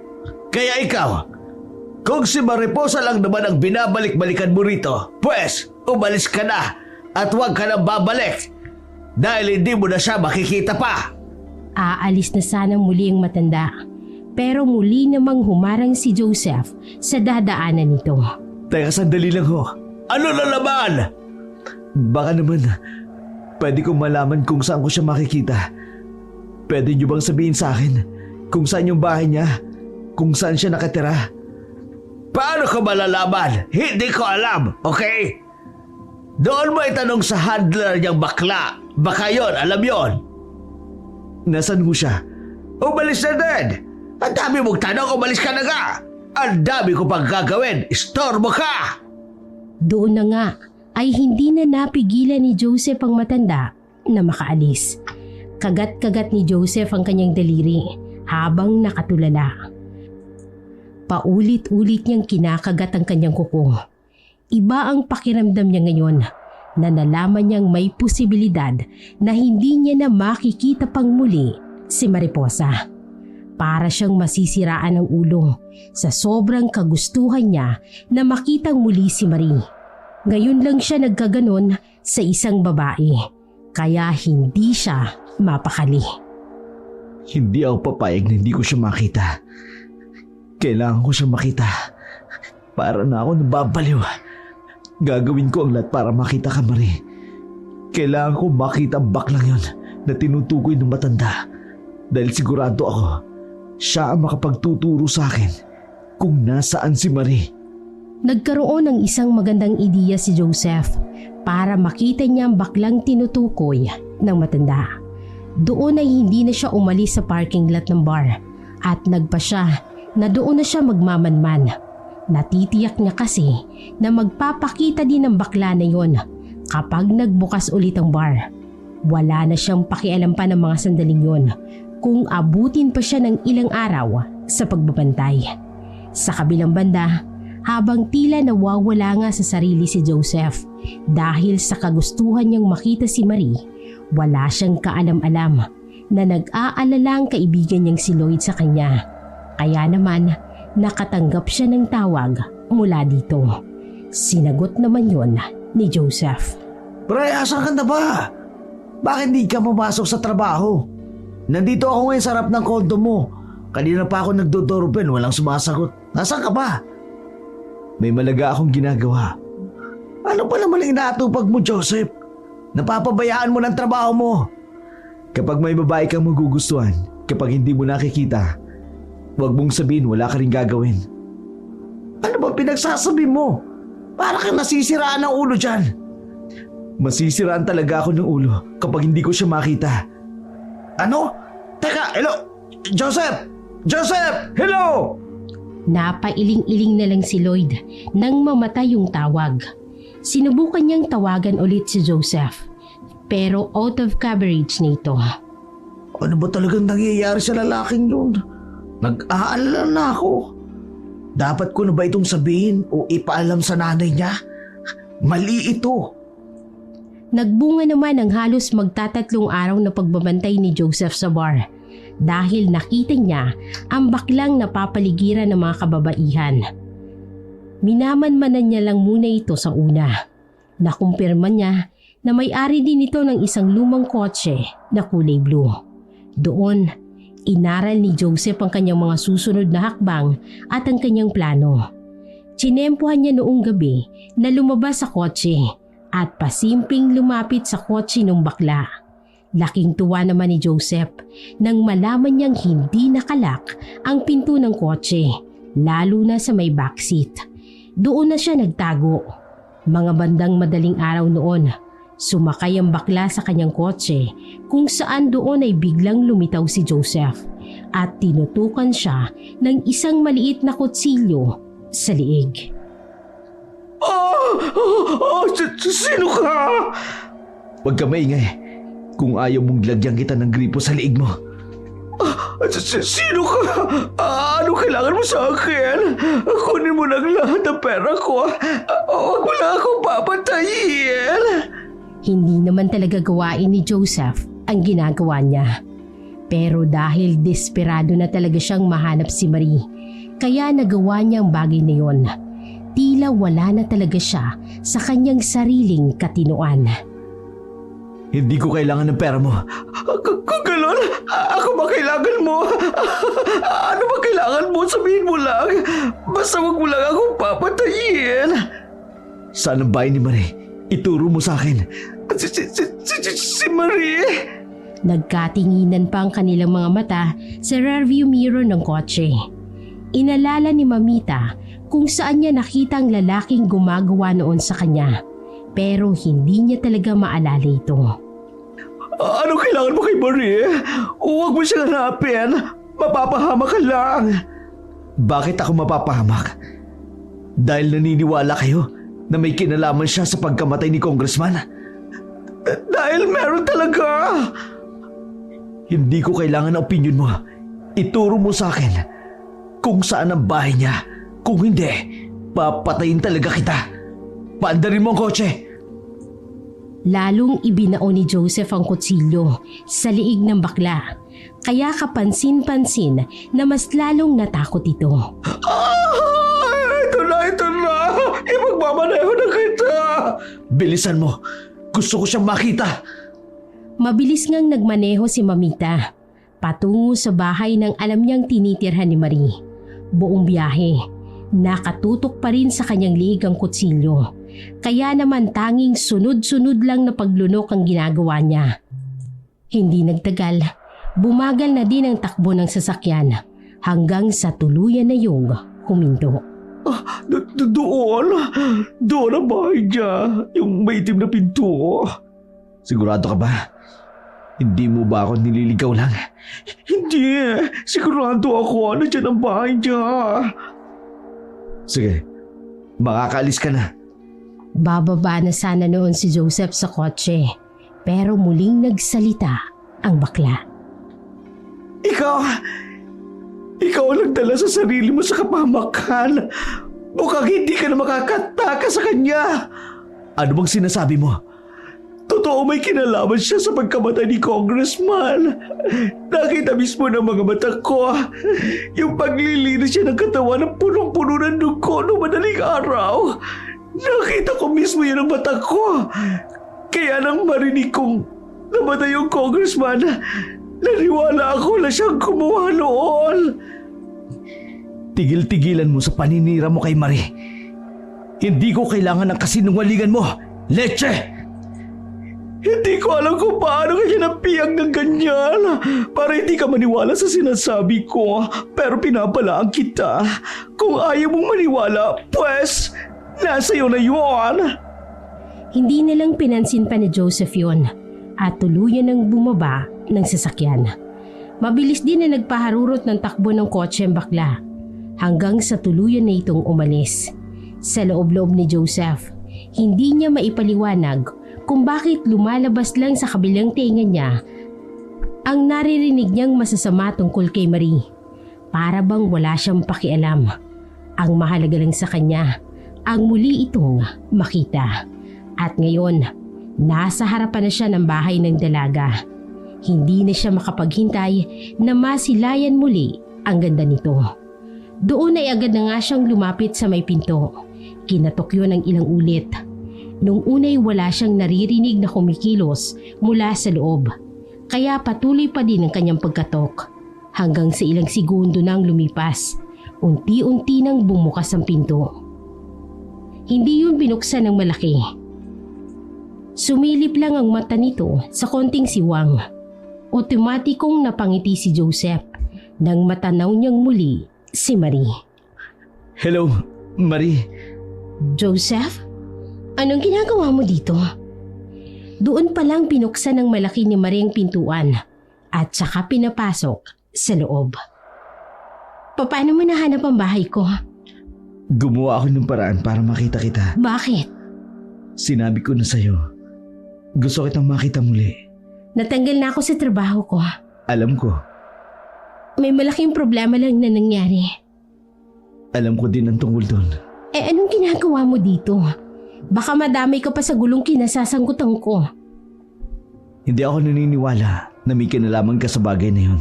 Kaya ikaw, kung si Mariposa lang naman ang binabalik-balikan mo rito, pues umalis ka na at huwag ka nang babalik dahil hindi mo na siya makikita pa. Aalis na sana muli ang matanda pero muli namang humarang si Joseph sa dadaanan nito. Teka, sandali lang ho. Ano na naman? Baka naman Pwede kong malaman kung saan ko siya makikita. Pwede niyo bang sabihin sa akin kung saan yung bahay niya? Kung saan siya nakatira? Paano ko malalaman? Hindi ko alam, okay? Doon mo itanong sa handler niyang bakla. Baka yon, alam yon. Nasaan mo siya? Umalis na din. Ang dami mong tanong, umalis ka na nga. Ang dami ko pang gagawin. Istorbo ka! Doon na nga ay hindi na napigilan ni Joseph ang matanda na makaalis. Kagat-kagat ni Joseph ang kanyang daliri habang nakatulala. Paulit-ulit niyang kinakagat ang kanyang kuko. Iba ang pakiramdam niya ngayon na nalaman niyang may posibilidad na hindi niya na makikita pang muli si Mariposa. Para siyang masisiraan ng ulo sa sobrang kagustuhan niya na makitang muli si Marie. Ngayon lang siya nagkaganon sa isang babae, kaya hindi siya mapakali. Hindi ako papayag na hindi ko siya makita. Kailangan ko siya makita. Para na ako nababaliw. Gagawin ko ang lahat para makita ka, Marie. Kailangan ko makita ang baklang yon na tinutukoy ng matanda. Dahil sigurado ako, siya ang makapagtuturo sa akin kung nasaan si Marie. Nagkaroon ng isang magandang ideya si Joseph para makita niya ang baklang tinutukoy ng matanda. Doon ay hindi na siya umalis sa parking lot ng bar at nagpa siya na doon na siya magmamanman. Natitiyak niya kasi na magpapakita din ng bakla na yon kapag nagbukas ulit ang bar. Wala na siyang pakialam pa ng mga sandaling yon kung abutin pa siya ng ilang araw sa pagbabantay. Sa kabilang banda, habang tila nawawala nga sa sarili si Joseph dahil sa kagustuhan niyang makita si Marie, wala siyang kaalam-alam na nag-aalala ang kaibigan niyang si Lloyd sa kanya. Kaya naman, nakatanggap siya ng tawag mula dito. Sinagot naman yon ni Joseph. Pre, asan ka na ba? Bakit di ka pumasok sa trabaho? Nandito ako ngayon sa harap ng kondo mo. Kanina pa ako nagdodoorbell, walang sumasagot. Nasaan ka ba? May malaga akong ginagawa. Ano pa naman ang inaatupag mo, Joseph? Napapabayaan mo ng trabaho mo. Kapag may babae kang magugustuhan, kapag hindi mo nakikita, huwag mong sabihin wala ka rin gagawin. Ano ba pinagsasabi mo? Para kang nasisiraan ng ulo dyan. Masisiraan talaga ako ng ulo kapag hindi ko siya makita. Ano? Teka, hello? Joseph! Joseph! Hello! Napailing-iling na lang si Lloyd nang mamatay yung tawag. Sinubukan niyang tawagan ulit si Joseph, pero out of coverage na ito. Ano ba talagang nangyayari sa lalaking yun? Nag-aalala na ako. Dapat ko na ba itong sabihin o ipaalam sa nanay niya? Mali ito. Nagbunga naman ang halos magtatatlong araw na pagbabantay ni Joseph sa bar dahil nakita niya ang baklang napapaligiran ng mga kababaihan. Minamanmanan niya lang muna ito sa una. Nakumpirma niya na may-ari din ito ng isang lumang kotse na kulay blue. Doon, inaral ni Joseph ang kanyang mga susunod na hakbang at ang kanyang plano. Tsinempohan niya noong gabi na lumabas sa kotse at pasimpleng lumapit sa kotse ng bakla. Laking tuwa naman ni Joseph nang malaman niyang hindi nakalak ang pinto ng kotse, lalo na sa may backseat. Doon na siya nagtago. Mga bandang madaling araw noon, sumakay ang bakla sa kanyang kotse kung saan doon ay biglang lumitaw si Joseph at tinutukan siya ng isang maliit na kutsilyo sa liig. Sino ka? Huwag ka maingay. Kung ayaw mong lagyan kita ng gripo sa liig mo. Sino ka? Ano kailangan mo sa akin? Kunin mo lang lahat ng pera ko. Huwag mo lang akong papatayin. Hindi naman talaga gawain ni Joseph ang ginagawa niya. Pero dahil desperado na talaga siyang mahanap si Marie, kaya nagawa niya ang bagay na yon. Tila wala na talaga siya sa kanyang sariling katinoan. Hindi ko kailangan ng pera mo. Kung gano'n, ako ba kailangan mo? Ano ba kailangan mo? Sabihin mo lang. Basta wag mo lang akong papatayin. Saan ang bahay ni Marie? Ituro mo sa akin. Si Marie! Nagkatinginan pa ang kanilang mga mata sa rearview mirror ng kotse. Inalala ni Mamita kung saan niya nakita ang lalaking gumagawa noon sa kanya, pero hindi niya talaga maalala ito. Ano kailangan mo kay Marie? Huwag mo siyang hanapin. Mapapahamak ka lang. Bakit ako mapapahamak? Dahil naniniwala kayo na may kinalaman siya sa pagkamatay ni Congressman? Dahil meron talaga. Hindi ko kailangan ng opinion mo. Ituro mo sa akin kung saan ang bahay niya. Kung hindi, papatayin talaga kita. Paandarin mo ang kotse. Lalong ibinao ni Joseph ang kutsilyo sa liig ng bakla, kaya kapansin-pansin na mas lalong natakot ito. Ito na! Ipagmamaneho na kita! Bilisan mo. Gusto ko siyang makita. Mabilis ngang nagmaneho si Mamita patungo sa bahay ng alam niyang tinitirhan ni Marie. Buong biyahe, nakatutok pa rin sa kanyang liig ang kutsilyo. Kaya naman tanging sunod-sunod lang na paglunok ang ginagawa niya. Hindi nagtagal, bumagal na din ang takbo ng sasakyan hanggang sa tuluyan na yung huminto. Doon ang bahay niya. Yung may itim na pinto. Sigurado ka ba? Hindi mo ba ako nililigaw lang? Hindi. Sigurado ako na dyan ang bahay niya. Sige, makakaalis ka na. Bababa na sana noon si Joseph sa kotse, pero muling nagsalita ang bakla. Ikaw ang nagdala sa sarili mo sa kapahamakan. Mukhang hindi ka na makakataka sa kanya. Ano bang sinasabi mo? Totoo may kinalaman siya sa pagkamatay ni Congressman. Nakita mismo ng mga mata ko yung paglilinis siya ng katawan ng punong-puno ng dugo noong madaling araw. Nakita ko mismo yun ng mata ko. Kaya nang marinig kong namatay yung Congressman, naniwala ako na siyang kumuha noon. Tigil-tigilan mo sa paninira mo kay Marie. Hindi ko kailangan ng kasinungalingan mo, Leche! Hindi ko alam kung paano kanya napiyag ng ganyan para hindi ka maniwala sa sinasabi ko, pero pinapalaan kita. Kung ayaw mong maniwala, pues, nasa iyo na yun. Hindi nilang pinansin pa ni Joseph yun at tuluyan ng bumaba ng sasakyan. Mabilis din na nagpaharurot ng takbo ng kotse ang bakla hanggang sa tuluyan na itong umalis. Sa loob-loob ni Joseph, hindi niya maipaliwanag kung bakit lumalabas lang sa kabilang tenga niya ang naririnig niyang masasama tungkol kay Marie. Para bang wala siyang pakialam. Ang mahalaga lang sa kanya ang muli itong makita. At ngayon, nasa harapan na siya ng bahay ng dalaga. Hindi na siya makapaghintay na masilayan muli ang ganda nito. Doon ay agad na nga siyang lumapit sa may pinto. Kinatok yun ng ilang ulit. Nung unay wala siyang naririnig na kumikilos mula sa loob, kaya patuloy pa din ang kanyang pagkatok. Hanggang sa ilang segundo nang lumipas, unti-unti nang bumukas ang pinto. Hindi yun binuksan ng malaki. Sumilip lang ang mata nito sa konting siwang. Otomatikong napangiti si Joseph nang matanaw niyang muli si Marie. Hello, Marie. Joseph? Anong ginagawa mo dito? Doon palang binuksan ng malaki ni Marie ang pintuan at saka pinapasok sa loob. Paano mo nahanap ang bahay ko? Gumawa ako ng paraan para makita kita. Bakit? Sinabi ko na sa'yo. Gusto kitang makita muli. Natanggal na ako sa trabaho ko. Alam ko. May malaking problema lang na nangyari. Alam ko din ang tungkol doon. Anong ginagawa mo dito? Baka madamay ka pa sa gulong kinasasangkutan ko. Hindi ako naniniwala na may kinalaman ka sa bagay na yun.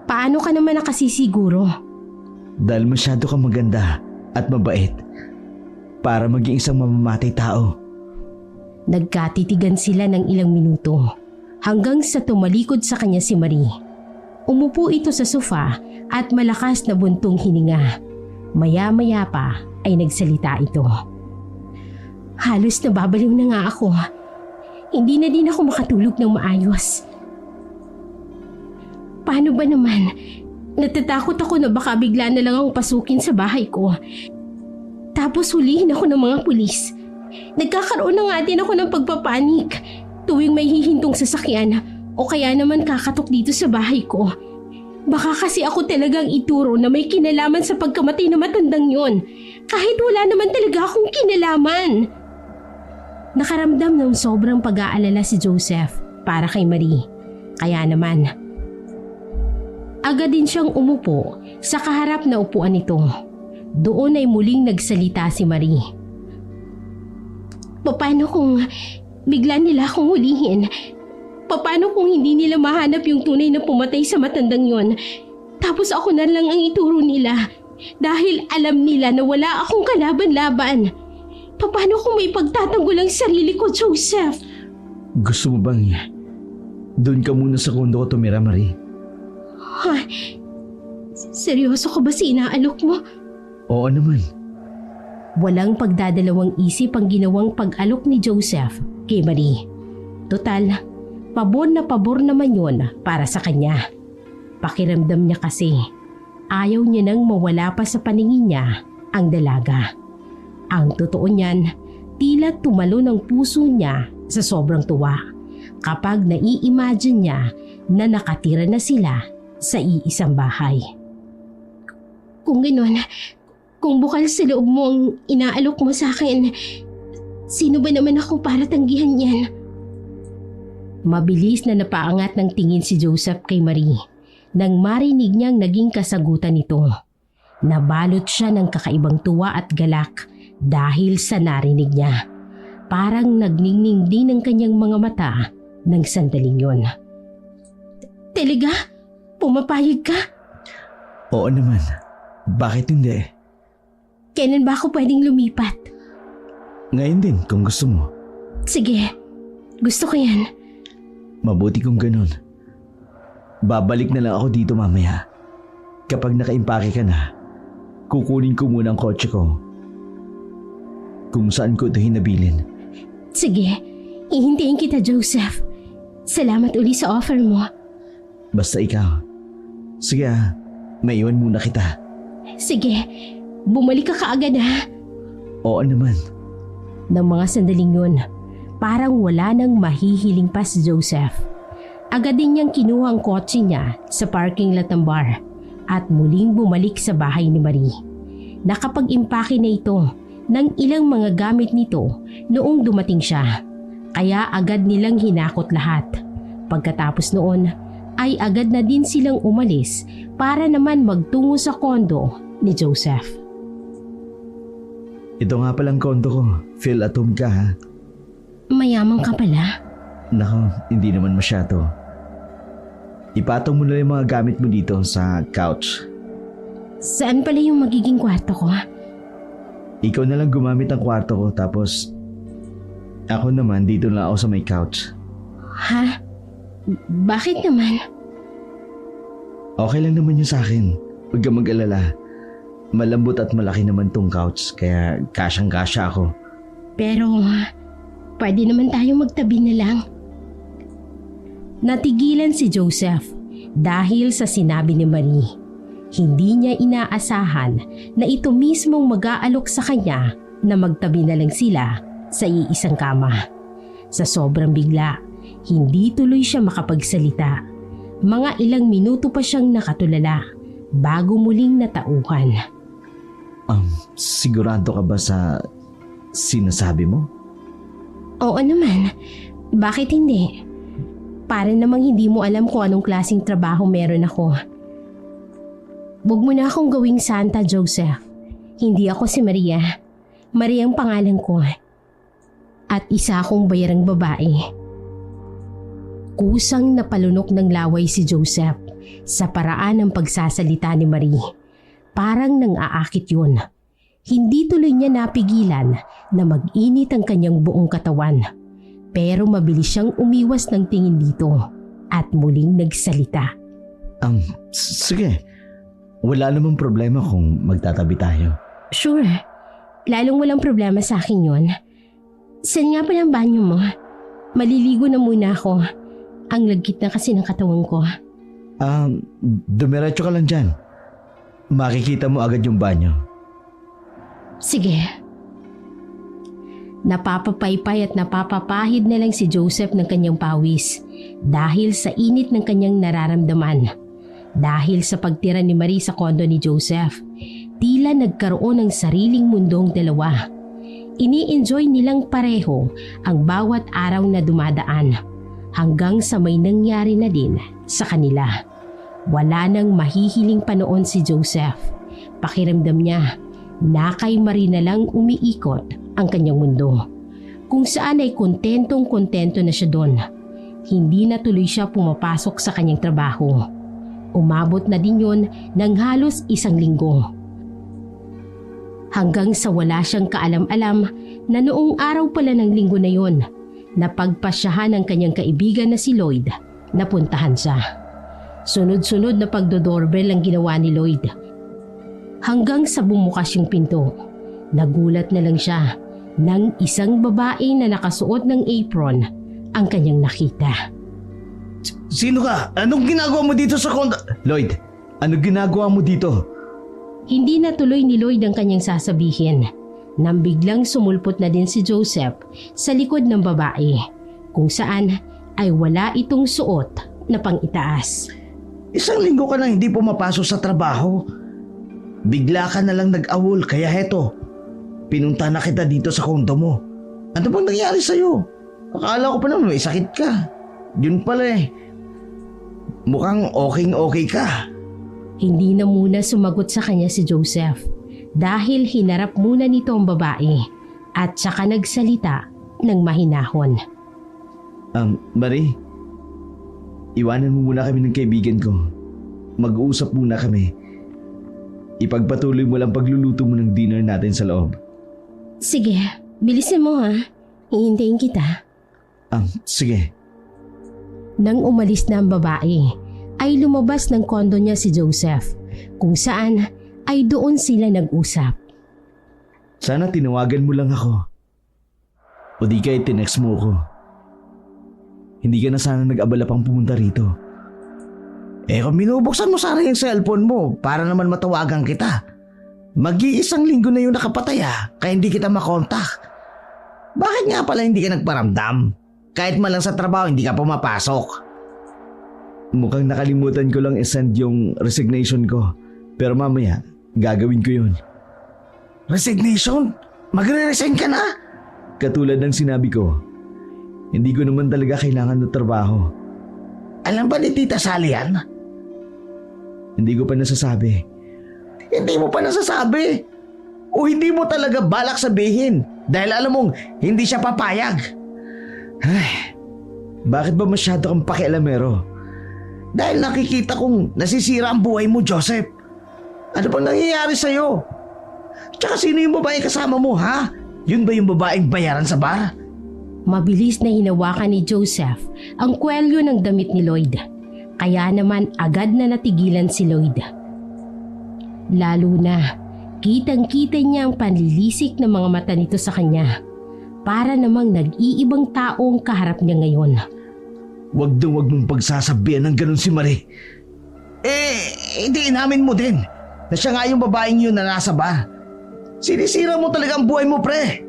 Paano ka naman nakasisiguro? Dahil masyado kang maganda at mabait para maging isang mamamatay tao. Nagkatitigan sila ng ilang minuto hanggang sa tumalikod sa kanya si Marie. Umupo ito sa sofa at malakas na buntong hininga. Maya-maya pa ay nagsalita ito. Halos nababaliw na nga ako. hindi na din ako makatulog ng maayos. Paano ba naman? Natatakot ako na baka bigla na lang akong pasukin sa bahay ko. Tapos hulihin ako ng mga pulis. Nagkakaroon na nga din ako ng pagpapanik tuwing may hihintong sasakyan o kaya naman kakatok dito sa bahay ko. Baka kasi ako talagang ituro na may kinalaman sa pagkamatay na matandang yon, kahit wala naman talaga akong kinalaman. Nakaramdam ng sobrang pag-aalala si Joseph para kay Marie. Kaya naman, agad din siyang umupo sa kaharap na upuan nito. Doon ay muling nagsalita si Marie. Paano kung bigla nila akong hulihin? Paano kung hindi nila mahanap yung tunay na pumatay sa matandang yon? Tapos ako na lang ang ituro nila dahil alam nila na wala akong kalaban-laban. Paano kung may pagtatanggol ang sarili ko, Joseph? Gusto mo bang doon ka muna sa kondo ko tumira, Marie? Ha? Seryoso ka ba sa inaalok mo? Oo naman. Walang pagdadalawang isip ang ginawang pag-alok ni Joseph kay Marie. Total, pabor na pabor naman yun para sa kanya. Pakiramdam niya kasi, ayaw niya nang mawala pa sa paningin niya ang dalaga. Ang totoo niyan, tila tumalo ng puso niya sa sobrang tuwa kapag nai-imagine niya na nakatira na sila sa iisang bahay. Kung gano'n, kung bukal sa loob mo ang inaalok mo sa akin, sino ba naman ako para tanggihan yan? Mabilis na napaangat ng tingin si Joseph kay Marie nang marinig niyang naging kasagutan nito. Nabalot siya ng kakaibang tuwa at galak dahil sa narinig niya. Parang nagningning din ang kanyang mga mata ng sandaling yun. Talaga? Pumapayag ka? Oo naman. Bakit hindi? Kailan ba ako pwedeng lumipat? Ngayon din kung gusto mo. Sige, gusto ko yan. Mabuti kung ganun. Babalik na lang ako dito mamaya. Kapag nakaimpake ka na, kukunin ko muna ang kotse ko. Kung saan ko ito hinabilin. Sige, ihintayin kita, Joseph. Salamat uli sa offer mo. Basta ikaw. Sige maiwan muna kita. Sige, bumalik ka kaagad ha. Oo naman. Nang mga sandaling yun, parang wala nang mahihiling pa si Joseph. Agad din niyang kinuha ang kotse niya sa parking lot ng bar at muling bumalik sa bahay ni Marie. Nakapag-impake na ito ng ilang mga gamit nito noong dumating siya, kaya agad nilang hinakot lahat. Pagkatapos noon ay agad na din silang umalis para naman magtungo sa kondo ni Joseph. Ito nga palang kondo ko. Feel at home ka ha. Mayaman ka pala. Nako, hindi naman masyado. Ipatong mo na yung mga gamit mo dito sa couch. Saan pala yung magiging kwarto ko? Ikaw na lang gumamit ng kwarto ko tapos ako naman dito na ako sa may couch. Ha? Bakit naman? Okay lang naman yun sa akin. Huwag kang mag-alala. Malambot at malaki naman tong couch kaya kasyang-kasya ako. Pero pwede naman tayo magtabi na lang. Natigilan si Joseph dahil sa sinabi ni Marie. Hindi niya inaasahan na ito mismong mag-aalok sa kanya na magtabi na lang sila sa iisang kama. Sa sobrang bigla, hindi tuloy siya makapagsalita. Mga ilang minuto pa siyang nakatulala bago muling natauhan. Sigurado ka ba sa sinasabi mo? Oo naman. Bakit hindi? Para namang hindi mo alam kung anong klaseng trabaho meron ako. Huwag mo na akong gawing Santa, Joseph. Hindi ako si Maria. Maria ang pangalan ko. At isa akong bayarang babae. Kusang napalunok ng laway si Joseph sa paraan ng pagsasalita ni Marie. Parang nang-aakit yun. Hindi tuloy niya napigilan na mag-init ang kanyang buong katawan. Pero mabilis siyang umiwas ng tingin dito at muling nagsalita. Sige. Wala namang problema kung magtatabi tayo. Sure. Lalong walang problema sa akin yun. Saan nga pala ang banyo mo? Maliligo na muna ako. Ang lagkit na kasi ng katawan ko. Dumiretso ka lang dyan. Makikita mo agad yung banyo. Sige. Napapapaypay at napapapahid na lang si Joseph ng kanyang pawis dahil sa init ng kanyang nararamdaman. Dahil sa pagtira ni Marie sa kondo ni Joseph, tila nagkaroon ng sariling mundong dalawa. Ini-enjoy nilang pareho ang bawat araw na dumadaan hanggang sa may nangyari na din sa kanila. Wala nang mahihiling pa noon si Joseph. Pakiramdam niya na kay Marie na lang umiikot ang kanyang mundo. Kung saan ay kontentong-kontento na siya doon. Hindi na tuloy siya pumapasok sa kanyang trabaho. Umabot na din yun ng halos 1 linggo. Hanggang sa wala siyang kaalam-alam na noong araw pala ng linggo na yon, napagpasyahan ng kanyang kaibigan na si Lloyd na puntahan siya. Sunod-sunod na pagdodoorbell ang ginawa ni Lloyd. Hanggang sa bumukas yung pinto, nagulat na lang siya nang isang babae na nakasuot ng apron ang kanyang nakita. Sino ka? Anong ginagawa mo dito sa kondo? Lloyd, anong ginagawa mo dito? Hindi natuloy ni Lloyd ang kanyang sasabihin nang biglang sumulpot na din si Joseph sa likod ng babae kung saan ay wala itong suot na pang-itaas. 1 linggo ka nang hindi pumapasok sa trabaho. Bigla ka na lang nag-awol kaya heto, pinunta na kita dito sa kondo mo. Ano bang nangyari sa'yo? Akala ko pa naman may sakit ka. Yun pala eh. Mukhang okay ka. Hindi na muna sumagot sa kanya si Joseph dahil hinarap muna nito ang babae at saka nagsalita ng mahinahon. Marie, iwanan mo muna kami ng kaibigan ko. Mag-uusap muna kami. Ipagpatuloy mo lang pagluluto mo ng dinner natin sa loob. Sige, bilisin mo ha. Hihintayin kita. Sige. Nang umalis na ang babae, ay lumabas ng kondo niya si Joseph, kung saan ay doon sila nag-usap. Sana tinawagan mo lang ako. O di kaya tinext mo ko. Hindi ka na sana nag-abala pang pumunta rito. Kung binubuksan mo sana yung cellphone mo para naman matawagan kita. Mag-1 linggo na yung nakapatay kaya hindi kita makontak. Bakit nga pala hindi ka nagparamdam? Kahit man lang sa trabaho hindi ka pumapasok. Mukhang nakalimutan ko lang i-send yung resignation ko. Pero mamaya, gagawin ko yun. Resignation? Magre-resign ka na? Katulad ng sinabi ko, hindi ko naman talaga kailangan ng trabaho. Alam ba ni Tita Sally yan? Hindi ko pa nasasabi. Hindi mo pa nasasabi? O hindi mo talaga balak sabihin dahil alam mong hindi siya papayag? Ay, bakit ba masyado kang pakialamero? Dahil nakikita kong nasisira ang buhay mo, Joseph. Ano bang nangyayari sa'yo? Tsaka sino yung babae kasama mo, ha? Yun ba yung babaeng bayaran sa bar? Mabilis na hinawakan ni Joseph ang kwelyo ng damit ni Lloyd. Kaya naman agad na natigilan si Lloyd. Lalo na, kitang-kita niya ang panlilisik ng mga mata nito sa kanya. Para namang nag-iibang taong kaharap niya ngayon. Wag mong pagsasabihan ng ganun si Marie. Hindi inamin mo din na siya nga yung babaeng yun na nasa bar. Sinisira mo talaga ang buhay mo, pre.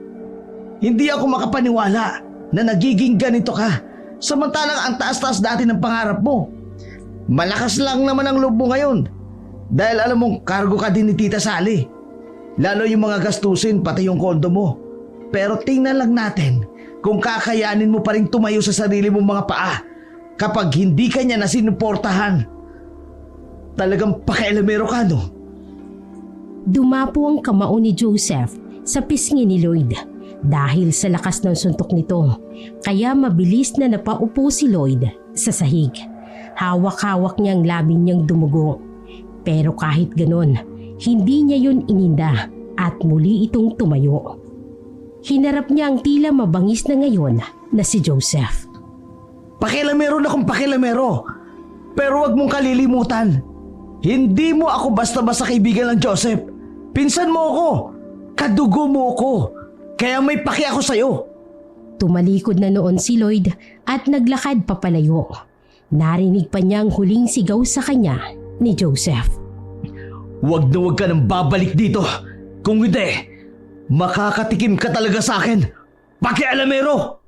Hindi ako makapaniwala na nagiging ganito ka. Samantalang ang taas-taas dati ng pangarap mo. Malakas lang naman ang loob mo ngayon. Dahil alam mong kargo ka din ni Tita Sally. Lalo yung mga gastusin pati yung kondo mo. Pero tingnan lang natin kung kakayanin mo pa rin tumayo sa sarili mong mga paa kapag hindi ka niya nasinuportahan. Talagang pakialamero ka, no? Dumapo ang kamao ni Joseph sa pisngi ni Lloyd dahil sa lakas ng suntok nito. Kaya mabilis na napaupo si Lloyd sa sahig. Hawak-hawak niya ang labi niyang dumugo. Pero kahit ganon, hindi niya yun ininda at muli itong tumayo. Hinarap niya ang tila mabangis na ngayon na si Joseph. Pakialamero na kung pakialamero. Pero wag mong kalilimutan. Hindi mo ako basta-basta kaibigan ng Joseph. Pinsan mo ako. Kadugo mo ako. Kaya may paki ako sa'yo. Tumalikod na noon si Lloyd at naglakad papalayo. Narinig pa niyang huling sigaw sa kanya ni Joseph. Huwag na huwag ka nang babalik dito. Kung hindi, makakatikim ka talaga sa akin. Pakialamero!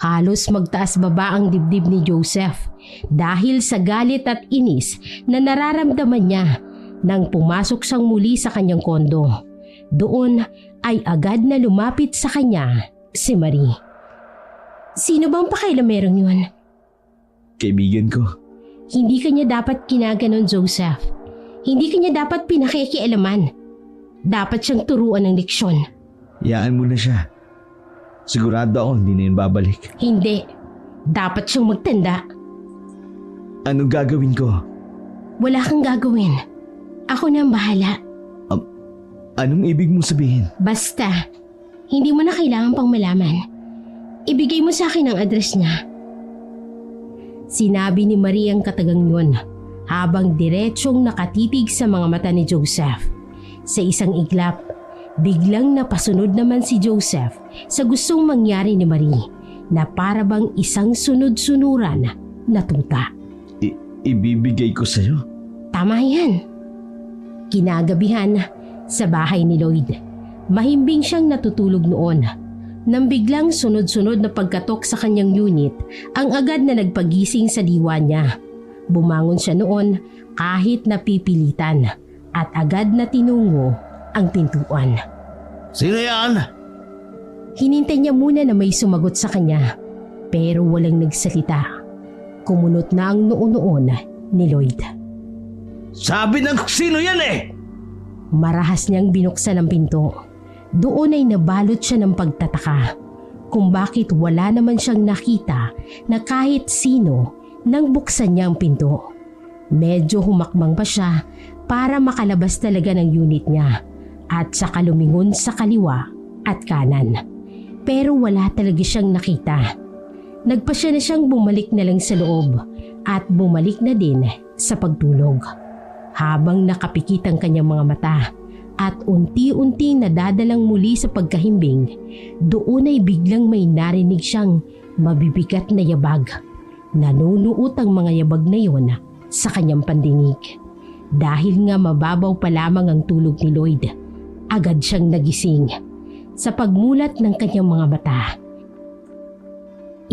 Halos magtaas baba ang dibdib ni Joseph dahil sa galit at inis na nararamdaman niya nang pumasok siyang muli sa kanyang kondo. Doon ay agad na lumapit sa kanya si Marie. Sino bang pakailamerong yun? Kaibigan ko. Hindi kanya dapat kinaganon, Joseph. Hindi kanya dapat pinakikialaman. Dapat siyang turuan ng leksyon. Hayaan mo na siya. Sigurado ako hindi na yun babalik. Hindi. Dapat siyang magtanda. Anong gagawin ko? Wala kang gagawin. Ako na ang bahala. Anong ibig mong sabihin? Basta, hindi mo na kailangan pang malaman. Ibigay mo sa akin ang address niya. Sinabi ni Marie ang katagang yun habang diretsyong nakatitig sa mga mata ni Joseph. Sa isang iglap, biglang napasunod naman si Joseph sa gustong mangyari ni Marie na para bang isang sunod-sunuran na tuta. Ibibigay ko sa'yo? Tama yan. Kinagabihan sa bahay ni Lloyd, mahimbing siyang natutulog noon. Nang biglang sunod-sunod na pagkatok sa kanyang unit, ang agad na nagpagising sa diwa niya. Bumangon siya noon kahit napipilitan at agad na tinungo ang pintuan. Sino yan? Hinintay niya muna na may sumagot sa kanya pero walang nagsalita. Kumunot na ang noo-noon ni Lloyd. Sabi ng sino yan eh! Marahas niyang binuksan ang pinto. Doon ay nabalot siya ng pagtataka kung bakit wala naman siyang nakita na kahit sino nang buksan niya ang pinto. Medyo humakbang pa siya para makalabas talaga ng unit niya at saka lumingon sa kaliwa at kanan. Pero wala talaga siyang nakita. Nagpasya na siyang bumalik na lang sa loob at bumalik na din sa pagtulog. Habang nakapikit ang kanyang mga mata at unti-unting nadadalang muli sa pagkahimbing, doon ay biglang may narinig siyang mabibigat na yabag. Nanunuot ang mga yabag na yon sa kanyang pandinig. Dahil nga mababaw pa lamang ang tulog ni Lloyd, agad siyang nagising. Sa pagmulat ng kanyang mga mata,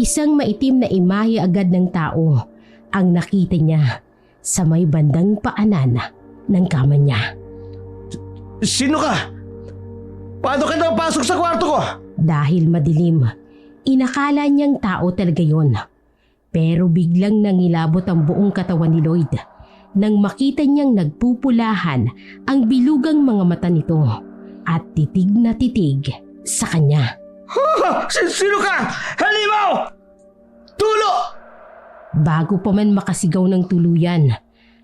isang maitim na imahe agad ng tao ang nakita niya sa may bandang paanan ng kama niya. Sino ka? Paano ka napasok sa kwarto ko? Dahil madilim, inakala niyang tao talaga yon. Pero biglang nangilabot ang buong katawan ni Lloyd nang makita niyang nagpupulahan ang bilugang mga mata nito at titig na titig sa kanya. Sino ka? Halimaw! Tulo! Bago pa man makasigaw ng tuluyan,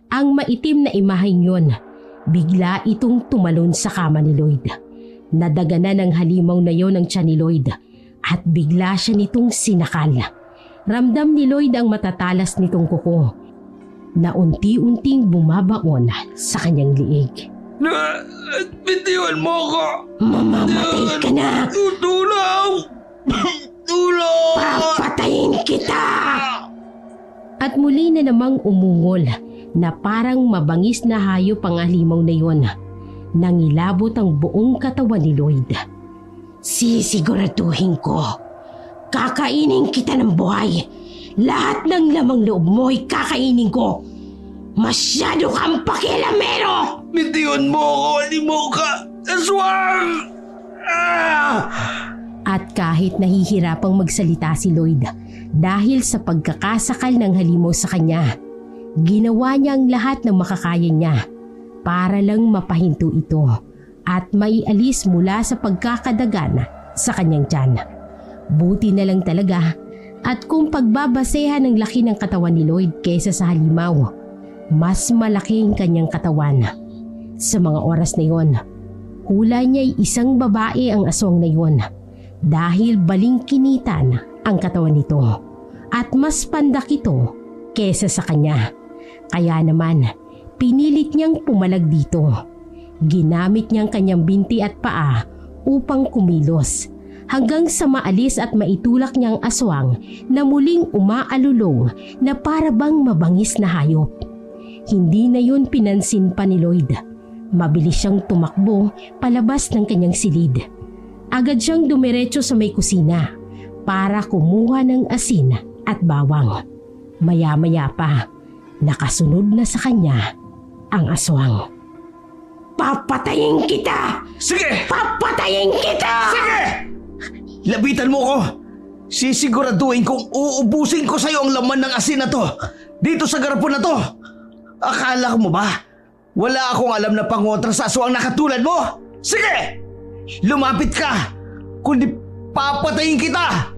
ang maitim na imaheng yon, bigla itong tumalon sa kama ni Lloyd. Nadaganan ng halimaw na yon ang tiyan ni Lloyd at bigla siya nitong sinakal. Ramdam ni Lloyd ang matatalas nitong kuko na unti-unting bumabaon sa kanyang liig. Bitiwan mo ko! Mamamatay ka na! Tulong! Tulong! Papatayin kita! At muli na namang umungol na parang mabangis na hayop ang halimaw na yon. Nangilabot ang buong katawan ni Lloyd. Sisiguraduhin ko, kakainin kita ng buhay. Lahat ng lamang loob mo ay kakainin ko. Masyado kang pakialamero! Bitiwan mo ko! Halimaw ka! Aswang! At kahit nahihirapang magsalita si Lloyd dahil sa pagkakasakal ng halimaw sa kanya, ginawa niya ang lahat ng makakaya niya para lang mapahinto ito at maialis mula sa pagkakadagan sa kanyang tiyan. Buti na lang talaga at kung pagbabasehan ng laki ng katawan ni Lloyd kaysa sa halimaw, mas malaki ang kanyang katawan. Sa mga oras na yon, hula niya'y isang babae ang aswang na yon dahil balingkinitan ang katawan nito at mas pandak ito kesa sa kanya. Kaya naman, pinilit niyang pumalag dito. Ginamit niyang kanyang binti at paa upang kumilos hanggang sa maalis at maitulak niyang aswang na muling umaalulong na para bang mabangis na hayop. Hindi na yun pinansin pa ni Lloyd. Mabilis siyang tumakbo palabas ng kanyang silid. Agad siyang dumiretso sa may kusina para kumuha ng asin at bawang. Maya-maya pa, nakasunod na sa kanya ang aswang. Papatayin kita! Sige! Papatayin kita! Sige! Labitan mo ko! Sisiguraduhin kong uubusin ko sa'yo ang laman ng asin na to dito sa garapon na to! Akala mo ba? Wala akong alam na pangontra sa aswang na katulad mo! Sige! Lumapit ka! Kundi papatayin kita!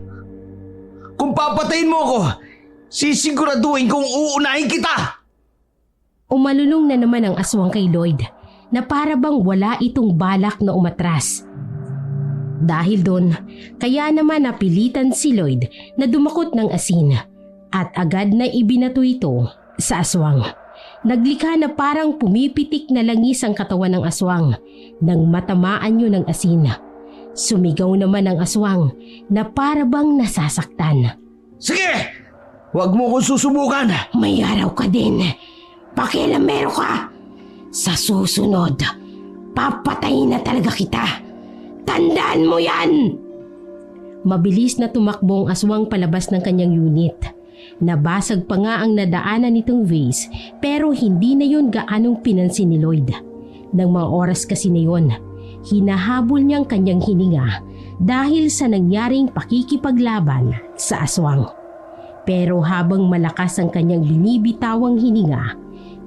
Kung papatayin mo ko, sisiguraduhin kong uunahin kita! Umalulong na naman ang aswang kay Lloyd na para bang wala itong balak na umatras. Dahil doon, kaya naman napilitan si Lloyd na dumakot ng asin at agad na ibinato ito sa aswang. Naglikha na parang pumipitik na langis ang katawan ng aswang nang matamaan yun ng asin. Sumigaw naman ang aswang na para bang nasasaktan. Sige! Huwag mo kong susubukan! May araw ka din. Pakialamero ka. Sa susunod, papatayin na talaga kita. Tandaan mo yan! Mabilis na tumakbo ang aswang palabas ng kanyang unit. Nabasag pa nga ang nadaanan nitong vase pero hindi na yun gaanong pinansin ni Lloyd. Nang mga oras kasi na yun, hinahabol niyang kanyang hininga dahil sa nangyaring pakikipaglaban sa aswang. Pero habang malakas ang kanyang binibitawang hininga,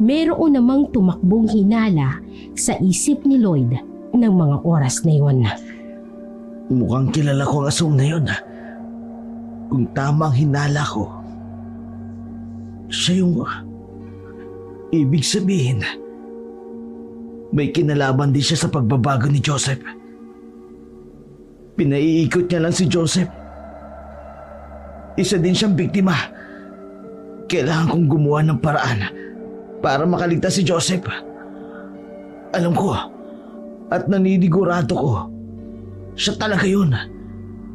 meron namang tumakbong hinala sa isip ni Lloyd ng mga oras na yun. Mukhang kilala ko ang aswang na yun. Kung tama ang hinala ko, siya yung... Ibig sabihin, may kinalaman din siya sa pagbabago ni Joseph. Pinaiikot niya lang si Joseph. Isa din siyang biktima. Kailangan kong gumawa ng paraan para makaligtas si Joseph. Alam ko at naninigurado ko, siya talaga yun.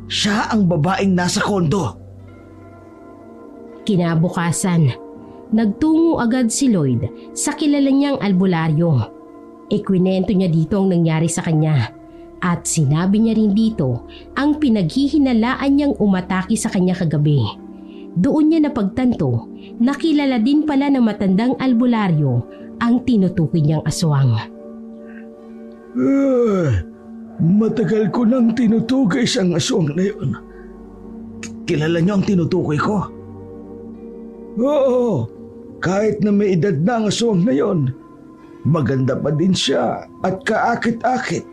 Siya ang babaeng nasa kondo. Kinabukasan, nagtungo agad si Lloyd sa kilala niyang albularyo. Ikwinento niya dito ang nangyari sa kanya at sinabi niya rin dito ang pinaghihinalaan niyang umatake sa kanya kagabi. Doon niya napagtanto na kilala din pala ng matandang albularyo ang tinutukoy niyang aswang. Matagal ko nang tinutukoy siyang aswang na yun. Kilala niyo ang tinutukoy ko? Oo, kahit na may edad na ang aswang na yon, maganda pa din siya at kaakit-akit.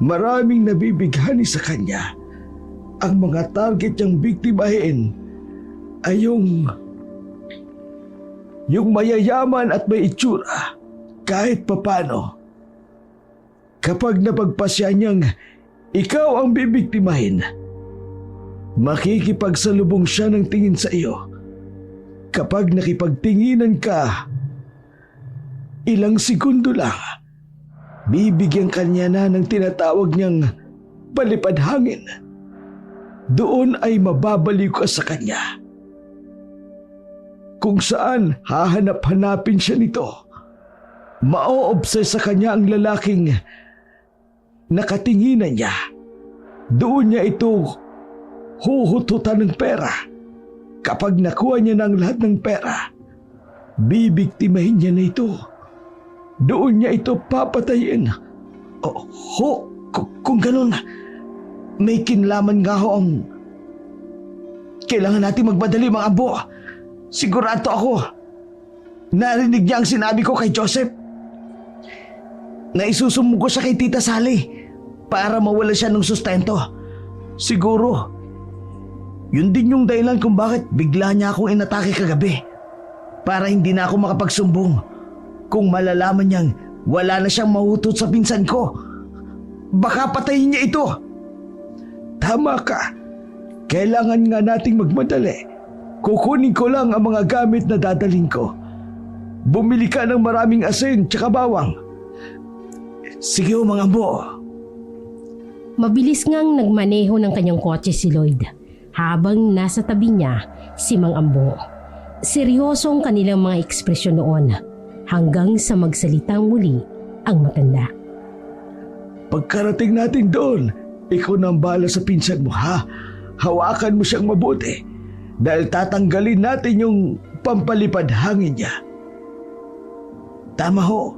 Maraming nabibighani sa kanya. Ang mga target niyang biktimahin ay yung mayayaman at may itsura kahit papano. Kapag napagpasya niyang ikaw ang bibiktimahin, makikipagsalubong siya ng tingin sa iyo. Kapag nakipagtinginan ka, ilang segundo lang, bibigyan kanya na ng tinatawag niyang palipad hangin. Doon ay mababaliw ka sa kanya. Kung saan hahanap-hanapin siya nito, ma-o-obsess sa kanya ang lalaking nakatinginan niya. Doon niya ito huhututan ng pera. Kapag nakuha niya ng lahat ng pera, bibiktimahin niya na ito. Doon niya ito papatayin. Kung ganun, may kinlaman nga ho ang... Kailangan natin magmadali mga abo. Sigurado ako. Narinig niya ang sinabi ko kay Joseph. Naisusumbong ko siya kay Tita Sally para mawala siya ng sustento. Siguro, yun din yung dahilan kung bakit bigla niya akong inatake kagabi. Para hindi na ako makapagsumbong. Kung malalaman niyang wala na siyang mahutot sa pinsan ko, baka patayin niya ito. Tama ka. Kailangan nga nating magmadali. Kukunin ko lang ang mga gamit na dadaling ko. Bumili ka ng maraming asin tsaka bawang. Sige o mga bo. Mabilis ngang nagmaneho ng kanyang kotse si Lloyd habang nasa tabi niya si Mang Ambo. Seryosong kanilang mga ekspresyon noon hanggang sa magsalitang muli ang matanda. Pagkarating natin doon, ikaw nang bahala sa pinsan mo ha. Hawakan mo siyang mabuti dahil tatanggalin natin yung pampalipad hangin niya. Tama ho,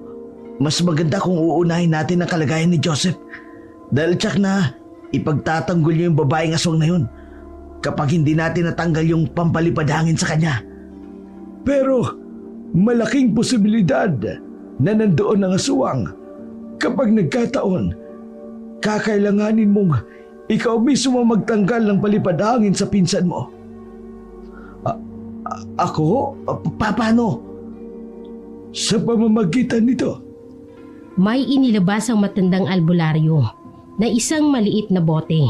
mas maganda kung uunahin natin ang kalagayan ni Joseph dahil tsak na ipagtatanggol niya yung babaeng aswang na yun kapag hindi natin natanggal yung pampalipad hangin sa kanya. Pero malaking posibilidad na nandoon ang aswang kapag nagkataon kakailanganin mong ikaw mismo magtanggal ng palipad hangin sa pinsan mo. Ako? Paano? Sa pamamagitan nito. May inilabas ang matandang albularyo na isang maliit na bote.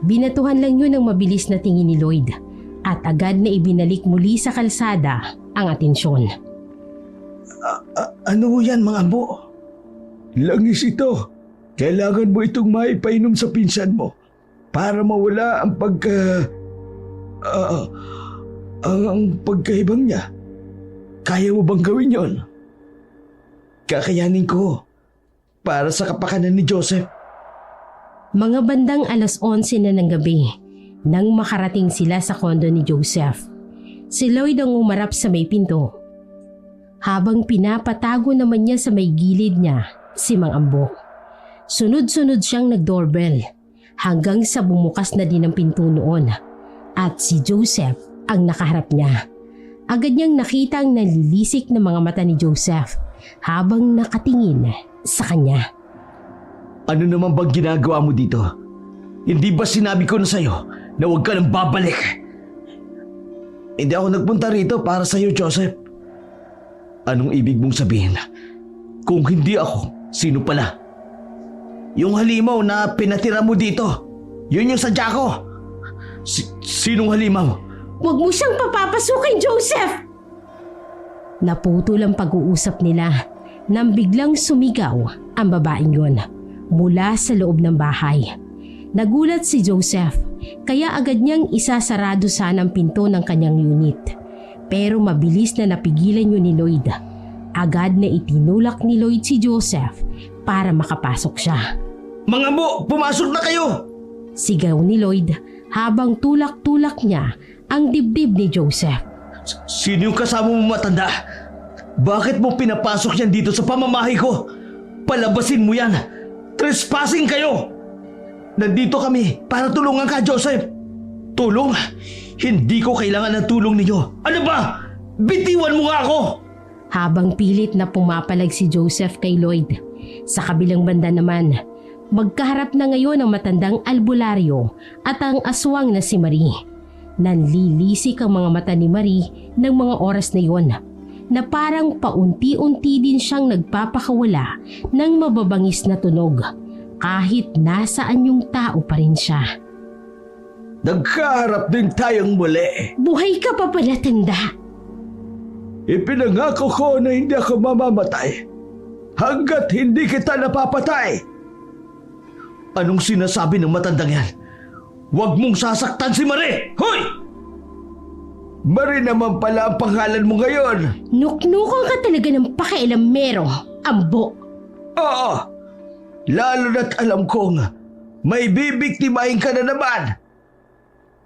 Binatuhan lang yun ng mabilis na tingin ni Lloyd at agad na ibinalik muli sa kalsada ang atensyon. Ano yan, Mang Ambo? Langis ito. Kailangan mo itong maipainom sa pinsan mo para mawala ang ang pagkaibang niya. Kaya mo bang gawin yon? Kakayanin ko para sa kapakanan ni Joseph. Mga bandang 11:00 na ng gabi nang makarating sila sa kondo ni Joseph. Si Lloyd ang umarap sa may pinto. Habang pinapatago naman niya sa may gilid niya si Mang Ambo. Sunod-sunod siyang nag-doorbell hanggang sa bumukas na din ang pinto noon at si Joseph ang nakaharap niya. Agad niyang nakita ang nalilisik na mga mata ni Joseph habang nakatingin sa kanya. Ano naman bang ginagawa mo dito? Hindi ba sinabi ko na sa'yo na huwag ka nang babalik? Hindi ako nagpunta rito para sa'yo, Joseph. Anong ibig mong sabihin? Kung hindi ako, sino pala? Yung halimaw na pinatira mo dito, yun yung sadya ko. Sinong halimaw? Huwag mo siyang papapasukin, Joseph! Naputol ang pag-uusap nila nang biglang sumigaw ang babaeng yun mula sa loob ng bahay. Nagulat si Joseph kaya agad niyang isasarado sana ang pinto ng kanyang unit. Pero mabilis na napigilan yun ni Lloyd. Agad na itinulak ni Lloyd si Joseph para makapasok siya. Mga mo, pumasok na kayo! Sigaw ni Lloyd habang tulak-tulak niya ang dibdib ni Joseph. Sino yung kasama mo matanda? Bakit mo pinapasok yan dito sa pamamahay ko? Palabasin mo yan! Trespassing kayo! Nandito kami para tulungan ka, Joseph! Tulong? Hindi ko kailangan ng tulong ninyo. Ano ba? Bitiwan mo nga ako! Habang pilit na pumapalag si Joseph kay Lloyd. Sa kabilang banda naman, magkaharap na ngayon ang matandang albularyo at ang aswang na si Marie. Nanlilisik ang mga mata ni Marie ng mga oras na iyon na parang paunti-unti din siyang nagpapakawala ng mababangis na tunog kahit nasaan yung tao pa rin siya. Nagkaharap din tayong muli. Buhay ka pa pala, tanda. Ipinangako ko na hindi ako mamamatay hanggat hindi kita napapatay. Anong sinasabi ng matandang yan? Huwag mong sasaktan si Marie! Hoy! Marie naman pala ang pangalan mo ngayon. Nuknukan ka talaga ng pakialamero, Ambo. Oo, lalo na't alam kong may bibiktimahin ka na naman.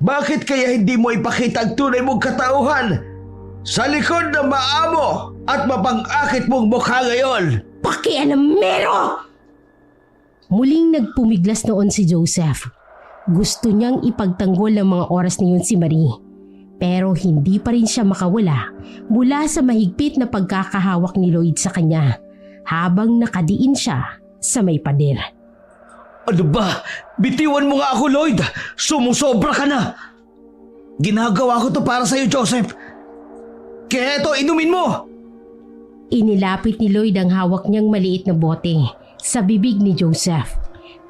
Bakit kaya hindi mo ipakita ang tunay mong katauhan sa likod ng maamo at mapang-akit mong mukha ngayon? Pakialamero! Muling nagpumiglas noon si Joseph. Gusto niyang ipagtanggol ng mga oras na yun si Marie. Pero hindi pa rin siya makawala mula sa mahigpit na pagkakahawak ni Lloyd sa kanya habang nakadiin siya sa may pader. Ano ba? Bitiwan mo nga ako, Lloyd! Sumusobra ka na! Ginagawa ko to para sa'yo, Joseph! Kaya ito, inumin mo! Inilapit ni Lloyd ang hawak niyang maliit na bote sa bibig ni Joseph.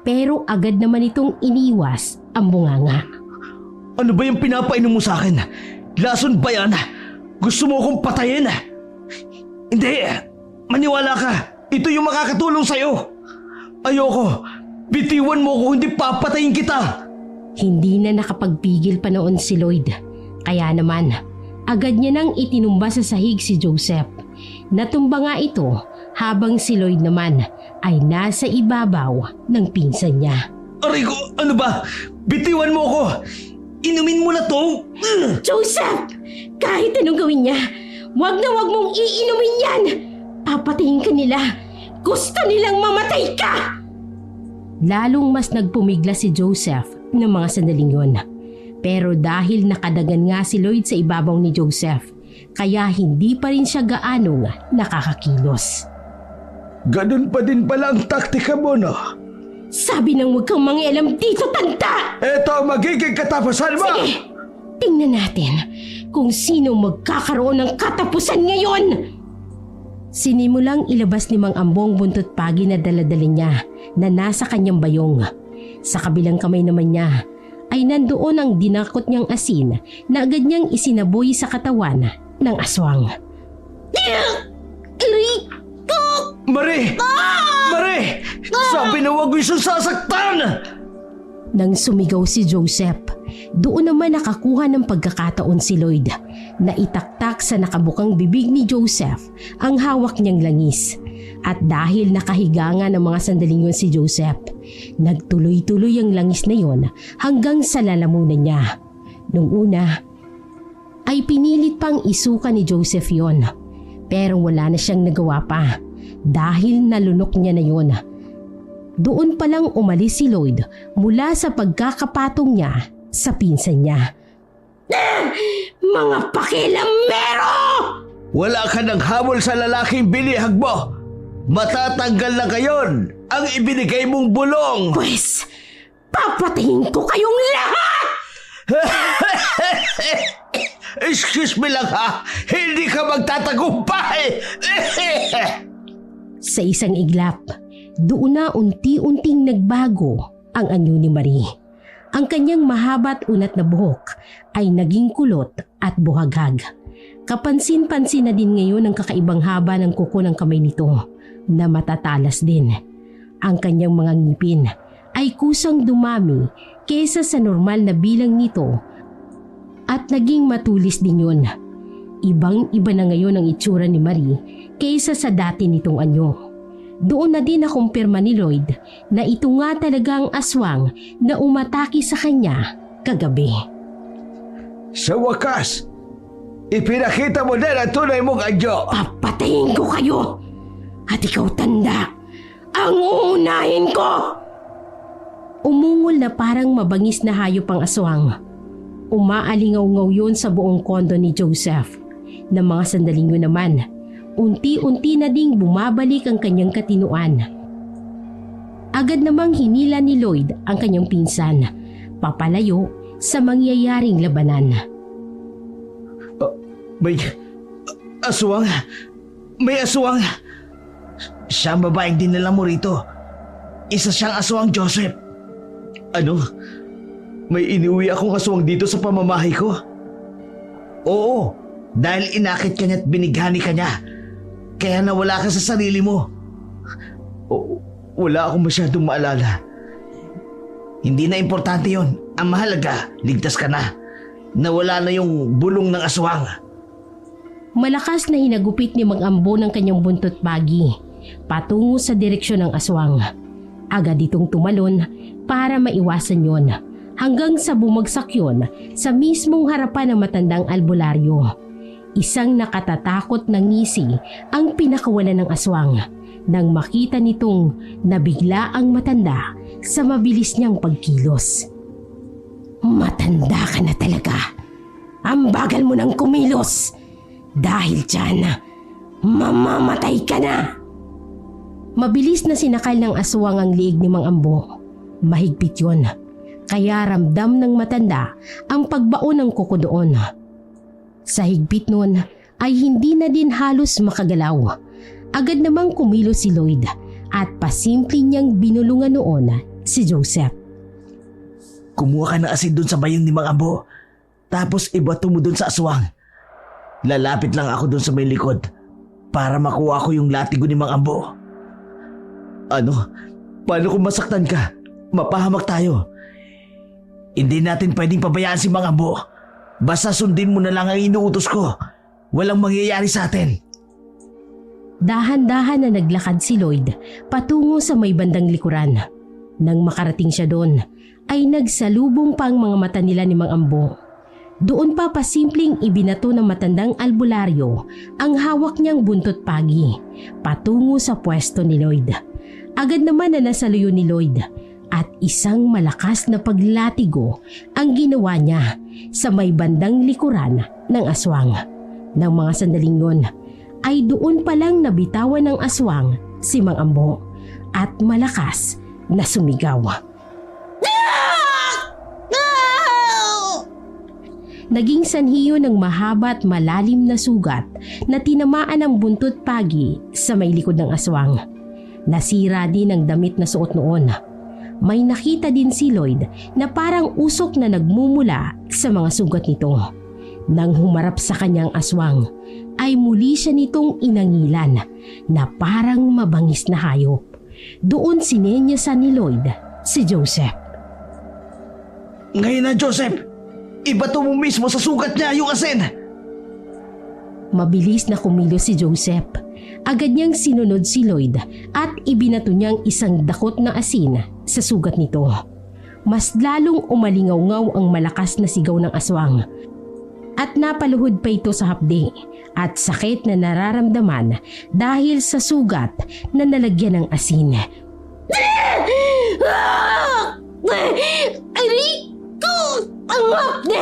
Pero agad naman itong iniwas ang bunganga. Ano ba yung pinapainom mo sa akin? Lason ba yan? Gusto mo akong patayin? Hindi! Maniwala ka! Ito yung makakatulong sa'yo! Ayoko! Bitiwan mo ko, hindi papatayin kita! Hindi na nakapagpigil pa noon si Lloyd. Kaya naman, agad niya nang itinumba sa sahig si Joseph. Natumba nga ito habang si Lloyd naman ay nasa ibabaw ng pinsan niya. Aray ko, ano ba? Bitiwan mo ko! Inumin mo na to! Joseph! Kahit anong gawin niya, wag na wag mong iinumin yan! Papatayin ka nila! Gusto nilang mamatay ka! Lalong mas nagpumigla si Joseph ng mga sandaling yun. Pero dahil nakadagan nga si Lloyd sa ibabaw ni Joseph, kaya hindi pa rin siya gaanong nakakakilos. Ganun pa din pala ang taktika mo, no? Sabi nang huwag kang mangialam dito, tanda! Ito ang magiging katapusan mo! Sige, tingnan natin kung sino magkakaroon ng katapusan ngayon! Sinimulang ilabas ni Mang Ambong buntot pagi na daladala niya na nasa kanyang bayong. Sa kabilang kamay naman niya ay nandoon ang dinakot niyang asin na agad niyang isinaboy sa katawan ng aswang. Marie! Marie! Sabi na huwag mo siyang sasaktan! Nang sumigaw si Joseph, doon naman nakakuha ng pagkakataon si Lloyd na itaktak sa nakabukang bibig ni Joseph ang hawak niyang langis. At dahil nakahiga nga ng mga sandaling yun si Joseph, nagtuloy-tuloy ang langis na yon hanggang sa lalamunan niya. Nung una, ay pinilit pang isuka ni Joseph yon. Pero wala na siyang nagawa pa dahil nalunok niya na yon. Doon palang umalis si Lloyd mula sa pagkakapatong niya sa pinsan niya. Mga pakilamero! Wala ka ng habol sa lalaking binihag mo! Matatanggal na ngayon ang ibinigay mong bulong! Pwes, papatayin ko kayong lahat! Excuse me lang ha, hindi ka magtatagumpay! Sa isang iglap, doon na unti-unting nagbago ang anyo ni Marie. Ang kanyang mahaba at unat na buhok ay naging kulot at buhaghag. Kapansin-pansin na din ngayon ang kakaibang haba ng kuko ng kamay nito na matatalas din. Ang kanyang mga ngipin ay kusang dumami kesa sa normal na bilang nito at naging matulis din yun. Ibang-iba na ngayon ang itsura ni Marie kaysa sa dati nitong anyo. Doon na din nakumpirma ni Lloyd na ito nga talaga ang aswang na umatake sa kanya kagabi. Sa wakas, ipinakita mo na ang tunay mong anyo! Papatayin ko kayo! At ikaw, tanda, ang uunahin ko! Umungol na parang mabangis na hayop ang aswang. Umaalingaw-ngaw yun sa buong kondo ni Joseph. Na mga sandaling yun naman, unti-unti na ding bumabalik ang kanyang katinuan. Agad namang hinila ni Lloyd ang kanyang pinsan, papalayo sa mangyayaring labanan. May aswang! May aswang! Siya ang babaeng dinala mo rito. Isa siyang aswang, Joseph. Ano? May iniuwi akong aswang dito sa pamamahay ko? Oo, dahil inakit ka niya at binighani ka niya. Kaya nawala ka sa sarili mo. Wala akong masyadong maalala. Hindi na importante yon. Ang mahalaga, ligtas ka na. Nawala na yung bulong ng aswang. Malakas na hinagupit ni Mag-Ambo ng kanyang buntot pagi patungo sa direksyon ng aswang. Agad itong tumalon para maiwasan yon hanggang sa bumagsak yon sa mismong harapan ng matandang albularyo. Isang nakatatakot na ngisi ang pinakawalan ng aswang nang makita nitong nabigla ang matanda sa mabilis niyang pagkilos. Matanda ka na talaga. Ang bagal mo nang kumilos. Dahil dyan, mamamatay ka na. Mabilis na sinakal ng aswang ang liig ni Mang Ambo. Mahigpit yun. Kaya ramdam ng matanda ang pagbaon ng kuko doon. Sa higpit nun ay hindi na din halos makagalaw. Agad namang kumilos si Lloyd at pasimple niyang binulungan noon si Joseph. Kumuha ka ng asin doon sa bayong ni Mang Ambo. Tapos ibato mo doon sa aswang. Lalapit lang ako doon sa may likod para makuha ko yung latigo ni Mang Ambo. Ano? Paano kung masaktan ka? mapahamak tayo. Hindi natin pwedeng pabayaan si Mang Ambo. Basta sundin mo na lang ang inuutos ko. Walang mangyayari sa atin. Dahan-dahan na naglakad si Lloyd patungo sa may bandang likuran. Nang makarating siya doon, ay nagsalubong pa ang mga mata nila ni Mang Ambo. Doon pa pasimpleng ibinato ng matandang albularyo ang hawak niyang buntot pagi patungo sa pwesto ni Lloyd. Agad naman na nasaluyo ni Lloyd at isang malakas na paglatigo ang ginawa niya sa may bandang likuran ng aswang. Nang mga sandaling yun, ay doon palang nabitawan ng aswang si Mang Ambo at malakas na sumigaw. Naging sanhiyo ng mahaba at malalim na sugat na tinamaan ang buntot pagi sa may likod ng aswang. Nasira din ang damit na suot noon. May nakita din si Lloyd na parang usok na nagmumula sa mga sugat nito. Nang humarap sa kanyang aswang, ay muli siya nitong inangilan na parang mabangis na hayop. Doon sinenyasan ni Lloyd si Joseph. Ngayon na, Joseph! Ibato mo mismo sa sugat niya yung asin! Mabilis na kumilos si Joseph. Agad niyang sinunod si Lloyd at ibinato niyang isang dakot na asin sa sugat nito. Mas lalong umalingaw-ngaw ang malakas na sigaw ng aswang. At napaluhod pa ito sa hapdi at sakit na nararamdaman dahil sa sugat na nalagyan ng asin. Aray ko! Ang hapdi!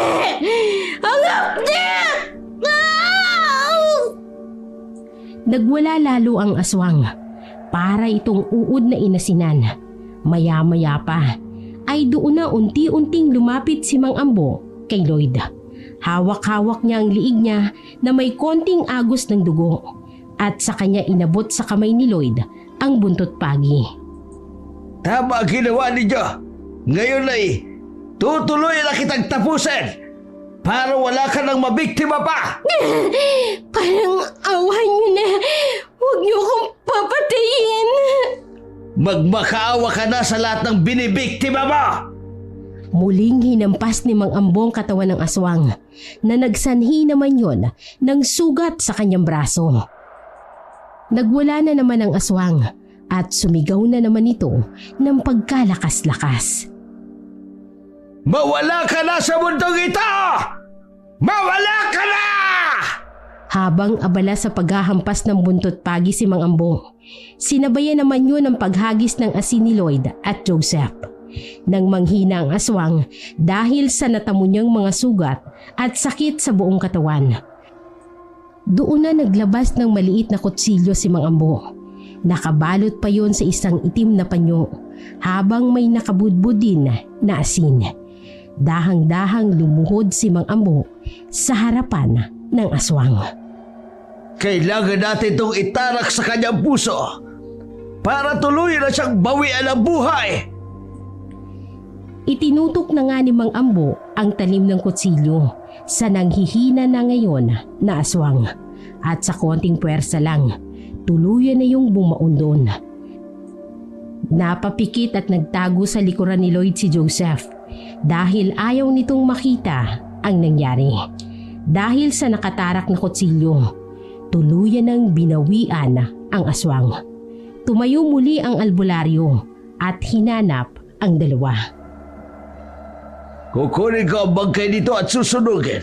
Ang hapdi! Nagwala lalo ang aswang. Para itong uod na inasinan. Maya-maya pa ay doon na unti-unting lumapit si Mang Ambo kay Lloyd. Hawak-hawak niya ang liig niya na may konting agos ng dugo at sa kanya inabot sa kamay ni Lloyd ang buntot pagi. Tama ginawa ninyo! Ngayon ay tutuloy na kitang tapusin para wala ka nang mabiktima pa! Parang awan niyo na. Huwag niyo akong papatayin. Magmakaawa ka na sa lahat ng binibiktima mo! Muling hinampas ni Mang Ambo ang katawan ng aswang na nagsanhi naman yon ng sugat sa kanyang braso. Nagwala na naman ang aswang at sumigaw na naman ito ng pagkalakas-lakas. Mawala ka na sa mundong ito! Mawala ka na! Habang abala sa paghahampas ng buntot pagi si Mang Ambo, sinabayan naman yun ang paghagis ng asin ni Lloyd at Joseph. Nang manghina ang aswang dahil sa natamo niyang mga sugat at sakit sa buong katawan. Doon na naglabas ng maliit na kutsilyo si Mang Ambo. Nakabalot pa yon sa isang itim na panyo habang may nakabudbud din na asin. Dahang-dahang lumuhod si Mang Ambo sa harapan ng aswang. Kailangan natin itong itarak sa kanyang puso para tuloy na siyang bawian ang buhay. Itinutok na nga ni Mang Ambo ang talim ng kutsilyo sa nanghihina na ngayon na aswang at sa konting puwersa lang, tuluyan na yung bumaon doon. Napapikit at nagtago sa likuran ni Lloyd si Joseph dahil ayaw nitong makita ang nangyari. Dahil sa nakatarak na kutsilyo, tuluyan ng binawian ang aswang. Tumayo muli ang albularyo at hinanap ang dalawa. Kukunin ko ang bangkay nito at susunugin.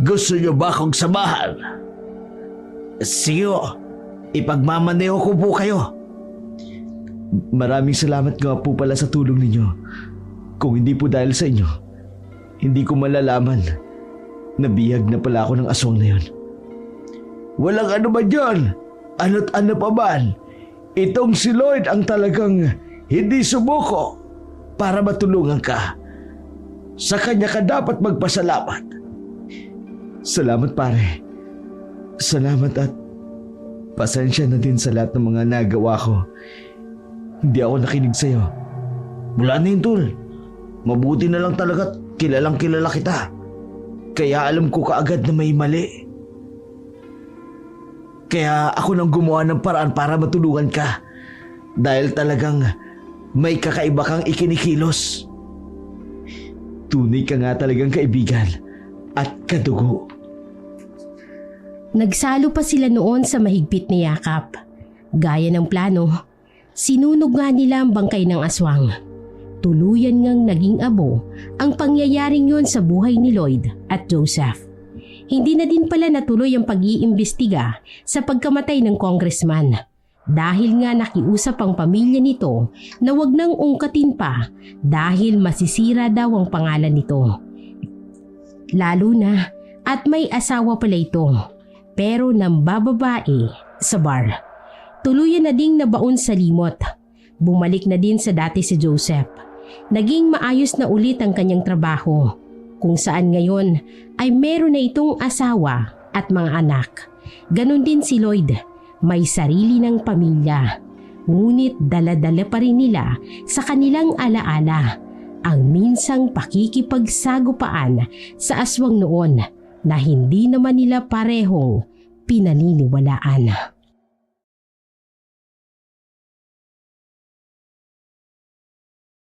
Gusto niyo ba akong samahan? Sige, ipagmamaneho ko po kayo. Maraming salamat nga po pala sa tulong ninyo. Kung hindi po dahil sa inyo, hindi ko malalaman na bihag na pala ako ng aswang na yun. Walang ano ba dyan? Ano't ano pa man? Itong si Lloyd ang talagang hindi sumuko para matulungan ka. Sa kanya ka dapat magpasalamat. Salamat pare. Salamat at pasensya na din sa lahat ng mga nagawa ko. Hindi ako nakinig sa'yo. Mula na yun, tol. Mabuti na lang talaga kilalang kilala kita. Kaya alam ko kaagad na may mali. Kaya ako nang gumawa ng paraan para matulungan ka. Dahil talagang May kakaiba kang ikinikilos. Tunay ka nga talagang kaibigan at kadugo. Nagsalo pa sila noon sa mahigpit na yakap. Gaya ng plano, sinunog nga nila ang bangkay ng aswang. Tuluyan ngang naging abo ang pangyayaring yon sa buhay ni Lloyd at Joseph. Hindi na din pala natuloy ang pag-iimbestiga sa pagkamatay ng congressman dahil nga nakiusap ang pamilya nito na wag nang ungkatin pa dahil masisira daw ang pangalan nito. Lalo na at may asawa pala ito pero nambababae sa bar. Tuluyan na ding nabaon sa limot. Bumalik na din sa dati si Joseph. Naging maayos na ulit ang kanyang trabaho, kung saan ngayon ay meron na itong asawa at mga anak. Ganon din si Lloyd, may sarili ng pamilya. Ngunit dala-dala pa rin nila sa kanilang alaala ang minsang pakikipagsagupaan sa aswang noon na hindi naman nila parehong pinaniniwalaan.